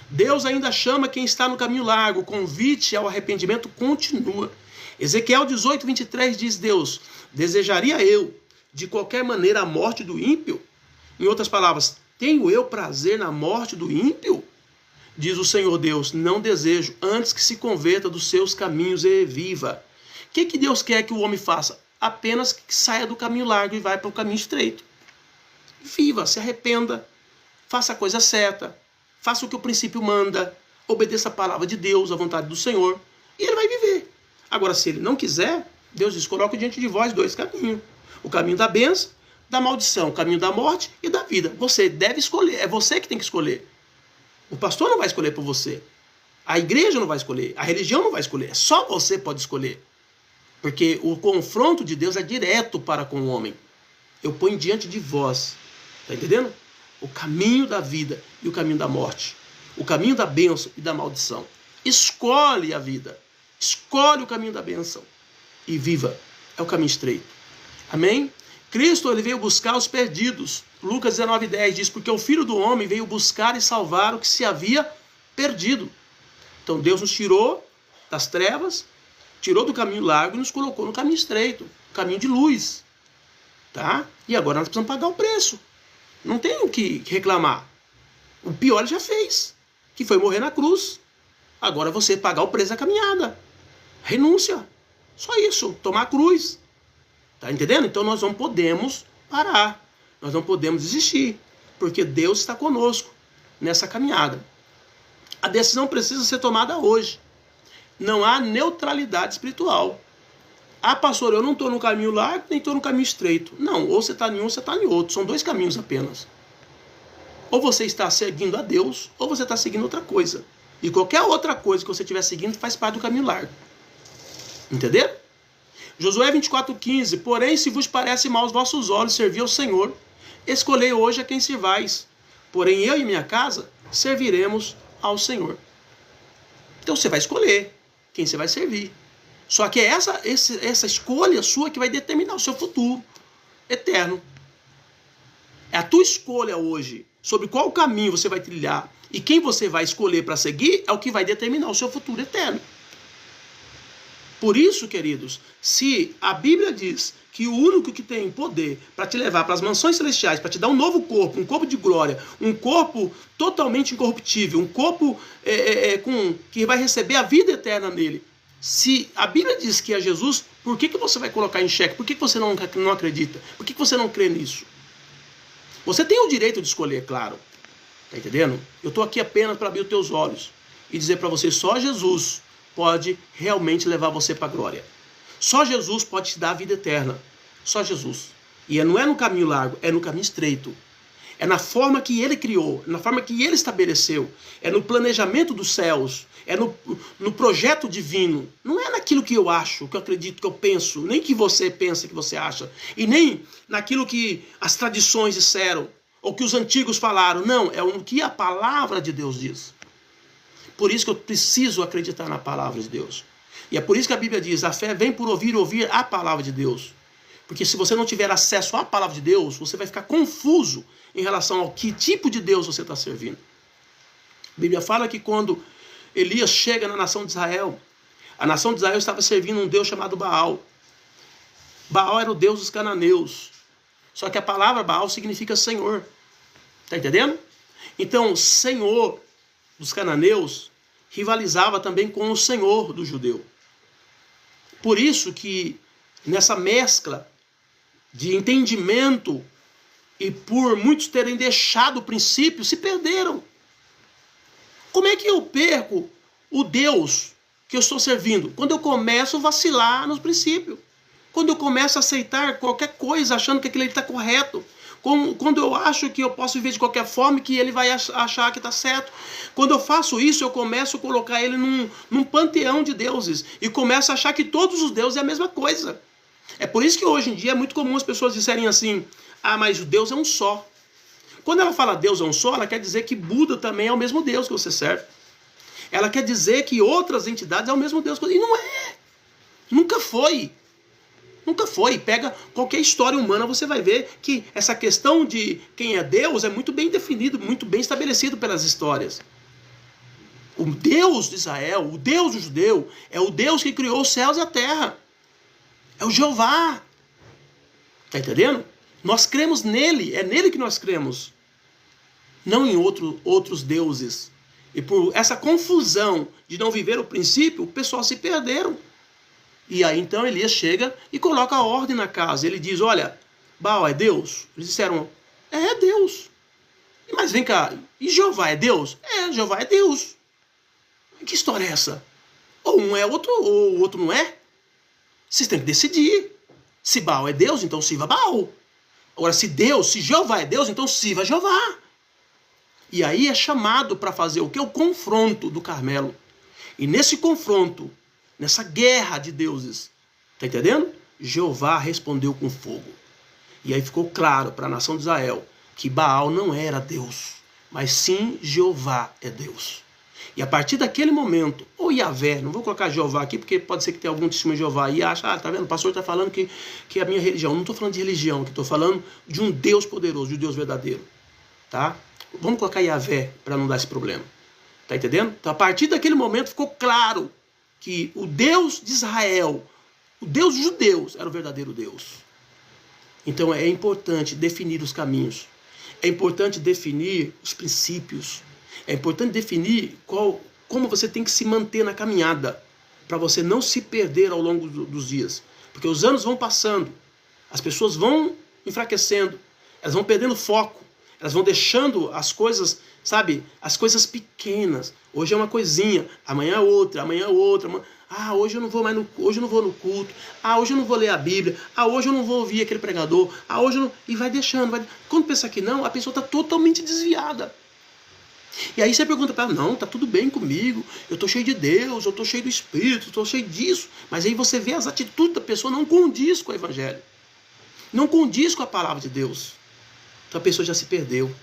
Deus ainda chama quem está no caminho largo, o convite ao arrependimento continua. Ezequiel 18, 23 diz Deus, desejaria eu, de qualquer maneira, a morte do ímpio? Em outras palavras, tenho eu prazer na morte do ímpio? Diz o Senhor Deus, não desejo, antes que se converta dos seus caminhos e viva. O que Deus quer que o homem faça? Apenas que saia do caminho largo e vá para o caminho estreito. Viva, se arrependa, faça a coisa certa, faça o que o princípio manda, obedeça a palavra de Deus, a vontade do Senhor, e ele vai viver. Agora, se ele não quiser, Deus diz, coloque diante de vós dois caminhos. O caminho da bênção, da maldição, o caminho da morte e da vida. Você deve escolher, é você que tem que escolher. O pastor não vai escolher por você. A igreja não vai escolher, a religião não vai escolher. Só você pode escolher. Porque o confronto de Deus é direto para com o homem. Eu ponho diante de vós, está entendendo? O caminho da vida e o caminho da morte. O caminho da bênção e da maldição. Escolhe a vida. Escolhe o caminho da bênção. E viva. É o caminho estreito. Amém? Cristo ele veio buscar os perdidos. Lucas 19:10 diz, porque o Filho do Homem veio buscar e salvar o que se havia perdido. Então Deus nos tirou das trevas, tirou do caminho largo e nos colocou no caminho estreito, caminho de luz. Tá? E agora nós precisamos pagar o preço. Não tem o que reclamar. O pior ele já fez, que foi morrer na cruz. Agora você pagar o preço da caminhada. Renúncia. Só isso, tomar a cruz. Tá entendendo? Então nós não podemos parar. Nós não podemos desistir. Porque Deus está conosco nessa caminhada. A decisão precisa ser tomada hoje. Não há neutralidade espiritual. Ah, pastor, eu não estou no caminho largo, nem estou no caminho estreito. Não, ou você está em um, ou você está em outro. São dois caminhos apenas. Ou você está seguindo a Deus, ou você está seguindo outra coisa. E qualquer outra coisa que você estiver seguindo faz parte do caminho largo. Entenderam? Josué 24:15, porém, se vos parece mal aos vossos olhos servir ao Senhor, escolhei hoje a quem servais. Porém, eu e minha casa serviremos ao Senhor. Então você vai escolher quem você vai servir. Só que é essa escolha sua que vai determinar o seu futuro eterno. É a tua escolha hoje sobre qual caminho você vai trilhar e quem você vai escolher para seguir é o que vai determinar o seu futuro eterno. Por isso, queridos, se a Bíblia diz que o único que tem poder para te levar para as mansões celestiais, para te dar um novo corpo, um corpo de glória, um corpo totalmente incorruptível, um corpo que vai receber a vida eterna nele, se a Bíblia diz que é Jesus, por que você vai colocar em xeque? Por que você não acredita? Por que você não crê nisso? Você tem o direito de escolher, claro. Está entendendo? Eu estou aqui apenas para abrir os teus olhos e dizer para você, só Jesus pode realmente levar você para a glória. Só Jesus pode te dar a vida eterna. Só Jesus. E não é no caminho largo, é no caminho estreito. É na forma que ele criou, na forma que ele estabeleceu. É no planejamento dos céus. É no projeto divino. Não é naquilo que eu acho, que eu acredito, que eu penso. Nem que você pensa, que você acha. E nem naquilo que as tradições disseram. Ou que os antigos falaram. Não, é o que a palavra de Deus diz. Por isso que eu preciso acreditar na palavra de Deus. E é por isso que a Bíblia diz, a fé vem por ouvir e ouvir a palavra de Deus. Porque se você não tiver acesso à palavra de Deus, você vai ficar confuso em relação ao que tipo de Deus você está servindo. A Bíblia fala que quando Elias chega na nação de Israel, a nação de Israel estava servindo um Deus chamado Baal. Baal era o Deus dos cananeus. Só que a palavra Baal significa Senhor. Está entendendo? Então, Senhor dos cananeus rivalizava também com o Senhor do judeu. Por isso que nessa mescla de entendimento e por muitos terem deixado o princípio, se perderam. Como é que eu perco o Deus que eu estou servindo? Quando eu começo a vacilar nos princípios. Quando eu começo a aceitar qualquer coisa, achando que aquilo está correto. Quando eu acho que eu posso viver de qualquer forma e que ele vai achar que está certo. Quando eu faço isso, eu começo a colocar ele num panteão de deuses. E começo a achar que todos os deuses é a mesma coisa. É por isso que hoje em dia é muito comum as pessoas disserem assim: ah, mas o Deus é um só. Quando ela fala Deus é um só, ela quer dizer que Buda também é o mesmo Deus que você serve. Ela quer dizer que outras entidades é o mesmo Deus. E não é. Nunca foi. Nunca foi. Pega qualquer história humana, você vai ver que essa questão de quem é Deus é muito bem definido, muito bem estabelecido pelas histórias. O Deus de Israel, o Deus judeu, é o Deus que criou os céus e a terra. É o Jeová. Está entendendo? Nós cremos nele, é nele que nós cremos. Não em outros deuses. E por essa confusão de não viver o princípio, o pessoal se perderam. E aí então Elias chega e coloca a ordem na casa. Ele diz: olha, Baal é Deus? Eles disseram: é Deus. Mas vem cá, e Jeová é Deus? É, Jeová é Deus. Que história é essa? Ou um é outro, ou o outro não é? Vocês têm que decidir. Se Baal é Deus, então sirva Baal. Agora, se Jeová é Deus, então sirva Jeová. E aí é chamado para fazer o quê? O confronto do Carmelo. E nesse confronto, nessa guerra de deuses, tá entendendo? Jeová respondeu com fogo. E aí ficou claro para a nação de Israel que Baal não era Deus, mas sim Jeová é Deus. E a partir daquele momento, ou Yahvé, não vou colocar Jeová aqui, porque pode ser que tenha algum testemunho de Jeová e acha, tá vendo, o pastor está falando que é a minha religião. Não estou falando de religião, que estou falando de um Deus poderoso, de um Deus verdadeiro. Tá? Vamos colocar Yahvé para não dar esse problema. Tá entendendo? Então, a partir daquele momento ficou claro que o Deus de Israel, o Deus dos judeus, era o verdadeiro Deus. Então é importante definir os caminhos. É importante definir os princípios. É importante definir como você tem que se manter na caminhada, para você não se perder ao longo dos dias. Porque os anos vão passando, as pessoas vão enfraquecendo, elas vão perdendo foco, elas vão deixando as coisas, sabe, as coisas pequenas. Hoje é uma coisinha, amanhã é outra, amanhã é outra. Ah, hoje eu não vou hoje eu não vou no culto. Ah, hoje eu não vou ler a Bíblia. Ah, hoje eu não vou ouvir aquele pregador. Ah, hoje eu não... E vai deixando. Quando pensa que não, a pessoa está totalmente desviada. E aí você pergunta para ela: não, tá tudo bem comigo, eu estou cheio de Deus, eu estou cheio do Espírito, eu estou cheio disso. Mas aí você vê as atitudes da pessoa não condiz com o Evangelho. Não condiz com a palavra de Deus. Então a pessoa já se perdeu.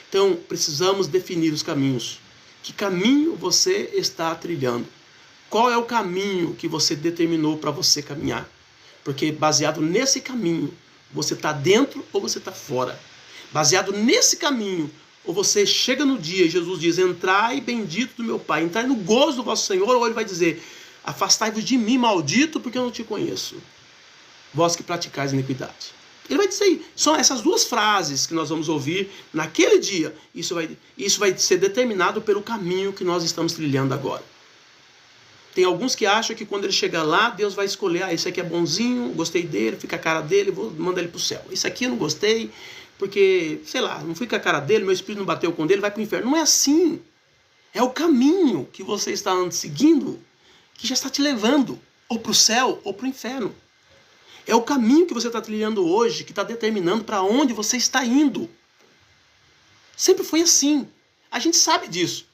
Então precisamos definir os caminhos. Que caminho você está trilhando? Qual é o caminho que você determinou para você caminhar? Porque baseado nesse caminho, você está dentro ou você está fora. Baseado nesse caminho, ou você chega no dia e Jesus diz: entrai bendito do meu Pai, entrai no gozo do vosso Senhor, ou ele vai dizer: afastai-vos de mim, maldito, porque eu não te conheço, vós que praticais iniquidade. Ele vai dizer: são essas duas frases que nós vamos ouvir naquele dia. Isso vai ser determinado pelo caminho que nós estamos trilhando agora. Tem alguns que acham que quando ele chegar lá, Deus vai escolher: esse aqui é bonzinho, gostei dele, fica a cara dele, vou mandar ele para o céu. Esse aqui eu não gostei, porque, sei lá, não fui com a cara dele, meu espírito não bateu com ele, vai para o inferno. Não é assim. É o caminho que você está seguindo que já está te levando ou para o céu ou para o inferno. É o caminho que você está trilhando hoje que está determinando para onde você está indo. Sempre foi assim. A gente sabe disso.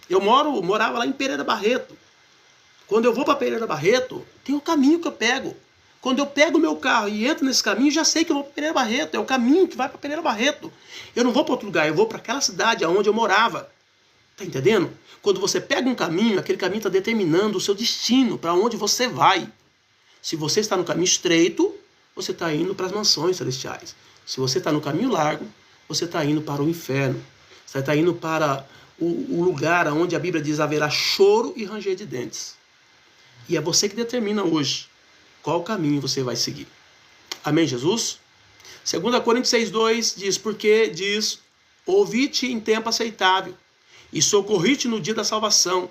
Eu morava lá em Pereira Barreto. Quando eu vou para Pereira Barreto, tem o caminho que eu pego. Quando eu pego o meu carro e entro nesse caminho, já sei que eu vou para Pereira Barreto. É o caminho que vai para Pereira Barreto. Eu não vou para outro lugar, eu vou para aquela cidade onde eu morava. Tá entendendo? Quando você pega um caminho, aquele caminho está determinando o seu destino, para onde você vai. Se você está no caminho estreito, você está indo para as mansões celestiais. Se você está no caminho largo, você está indo para o inferno. Você está indo para o lugar onde a Bíblia diz: haverá choro e ranger de dentes. E é você que determina hoje qual caminho você vai seguir. Amém, Jesus? 2 Coríntios 6,2 diz: porque diz: ouvi-te em tempo aceitável e socorri-te no dia da salvação.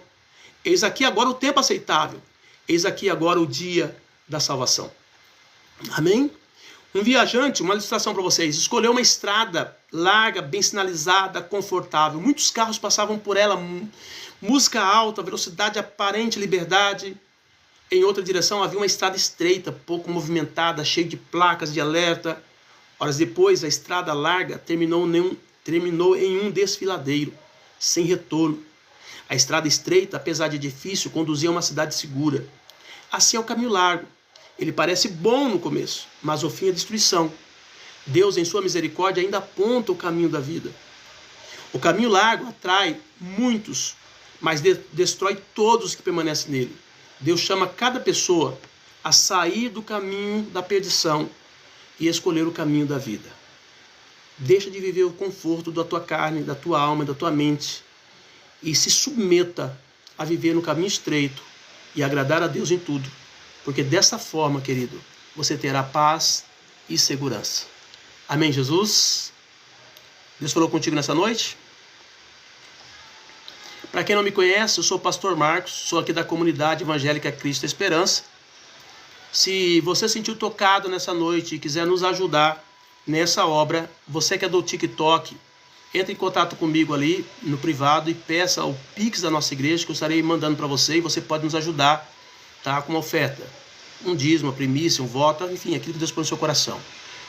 Eis aqui agora o tempo aceitável. Eis aqui agora o dia da salvação. Amém? Um viajante, uma ilustração para vocês, escolheu uma estrada larga, bem sinalizada, confortável. Muitos carros passavam por ela, música alta, velocidade aparente, liberdade. Em outra direção havia uma estrada estreita, pouco movimentada, cheia de placas de alerta. Horas depois, a estrada larga terminou em um desfiladeiro, sem retorno. A estrada estreita, apesar de difícil, conduzia a uma cidade segura. Assim é o caminho largo. Ele parece bom no começo, mas o fim é destruição. Deus, em sua misericórdia, ainda aponta o caminho da vida. O caminho largo atrai muitos, mas destrói todos que permanecem nele. Deus chama cada pessoa a sair do caminho da perdição e escolher o caminho da vida. Deixa de viver o conforto da tua carne, da tua alma, da tua mente e se submeta a viver no caminho estreito e agradar a Deus em tudo. Porque dessa forma, querido, você terá paz e segurança. Amém, Jesus? Deus falou contigo nessa noite? Para quem não me conhece, eu sou o pastor Marcos, sou aqui da comunidade evangélica Cristo Esperança. Se você se sentiu tocado nessa noite e quiser nos ajudar nessa obra, você que é do TikTok, entre em contato comigo ali no privado e peça o Pix da nossa igreja, que eu estarei mandando para você e você pode nos ajudar, tá, com uma oferta. Um dízimo, uma primícia, um voto, enfim, aquilo que Deus põe no seu coração.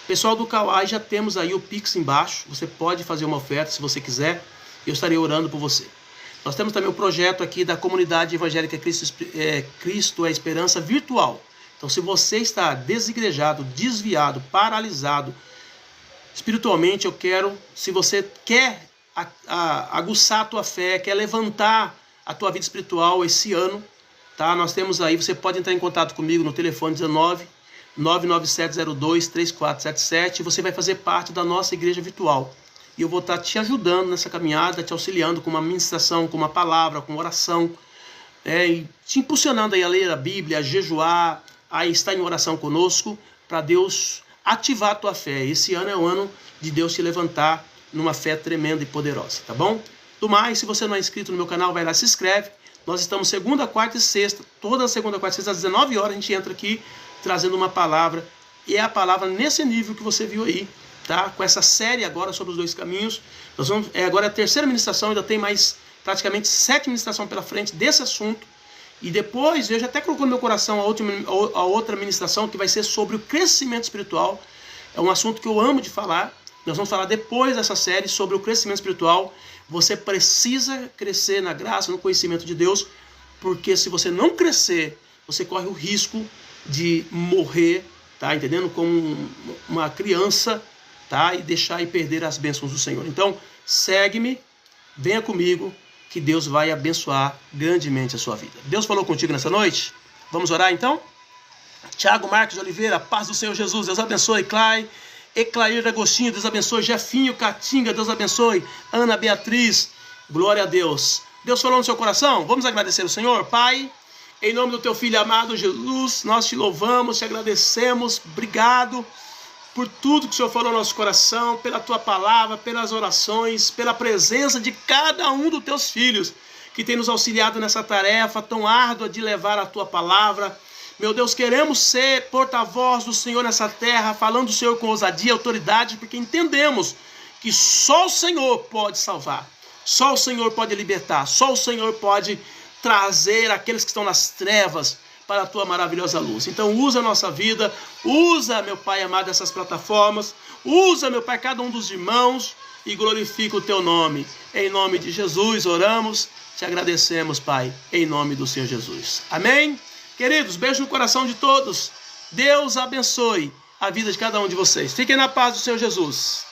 Pessoal do Kawai, já temos aí o Pix embaixo. Você pode fazer uma oferta se você quiser. Eu estarei orando por você. Nós temos também o projeto aqui da comunidade evangélica Cristo é Esperança virtual. Então, se você está desigrejado, desviado, paralisado espiritualmente, eu quero, se você quer aguçar a tua fé, quer levantar a tua vida espiritual esse ano, tá? Nós temos aí, você pode entrar em contato comigo no telefone 19-99702-3477. Você vai fazer parte da nossa igreja virtual. E eu vou estar te ajudando nessa caminhada, te auxiliando com uma ministração, com uma palavra, com oração, e te impulsionando aí a ler a Bíblia, a jejuar, a estar em oração conosco, para Deus ativar a tua fé. Esse ano é o ano de Deus te levantar numa fé tremenda e poderosa, tá bom? Do mais, se você não é inscrito no meu canal, vai lá, se inscreve. Nós estamos segunda, quarta e sexta, toda segunda, quarta e sexta, às 19 horas, a gente entra aqui trazendo uma palavra, e é a palavra nesse nível que você viu aí, tá? Com essa série agora sobre os dois caminhos. Nós vamos, agora é a terceira ministração, ainda tem mais praticamente 7 ministrações pela frente desse assunto. E depois, Deus já até colocou no meu coração a outra ministração, que vai ser sobre o crescimento espiritual. É um assunto que eu amo de falar. Nós vamos falar depois dessa série sobre o crescimento espiritual. Você precisa crescer na graça, no conhecimento de Deus, porque se você não crescer, você corre o risco de morrer, tá entendendo? Como uma criança, tá? E deixar e perder as bênçãos do Senhor. Então, segue-me, venha comigo, que Deus vai abençoar grandemente a sua vida. Deus falou contigo nessa noite? Vamos orar então? Tiago Marques de Oliveira, paz do Senhor Jesus, Deus abençoe. Eclair Agostinho, Deus abençoe. Jefinho Catinga, Deus abençoe. Ana Beatriz, glória a Deus. Deus falou no seu coração? Vamos agradecer o Senhor? Pai, em nome do teu Filho amado Jesus, nós te louvamos, te agradecemos. Obrigado por tudo que o Senhor falou no nosso coração, pela tua palavra, pelas orações, pela presença de cada um dos teus filhos que tem nos auxiliado nessa tarefa tão árdua de levar a tua palavra. Meu Deus, queremos ser porta-voz do Senhor nessa terra, falando do Senhor com ousadia e autoridade, porque entendemos que só o Senhor pode salvar, só o Senhor pode libertar, só o Senhor pode trazer aqueles que estão nas trevas para a tua maravilhosa luz. Então usa a nossa vida, usa, meu Pai amado, essas plataformas, usa, meu Pai, cada um dos irmãos e glorifica o teu nome. Em nome de Jesus oramos, te agradecemos, Pai, em nome do Senhor Jesus. Amém? Queridos, beijo no coração de todos. Deus abençoe a vida de cada um de vocês. Fiquem na paz do Senhor Jesus.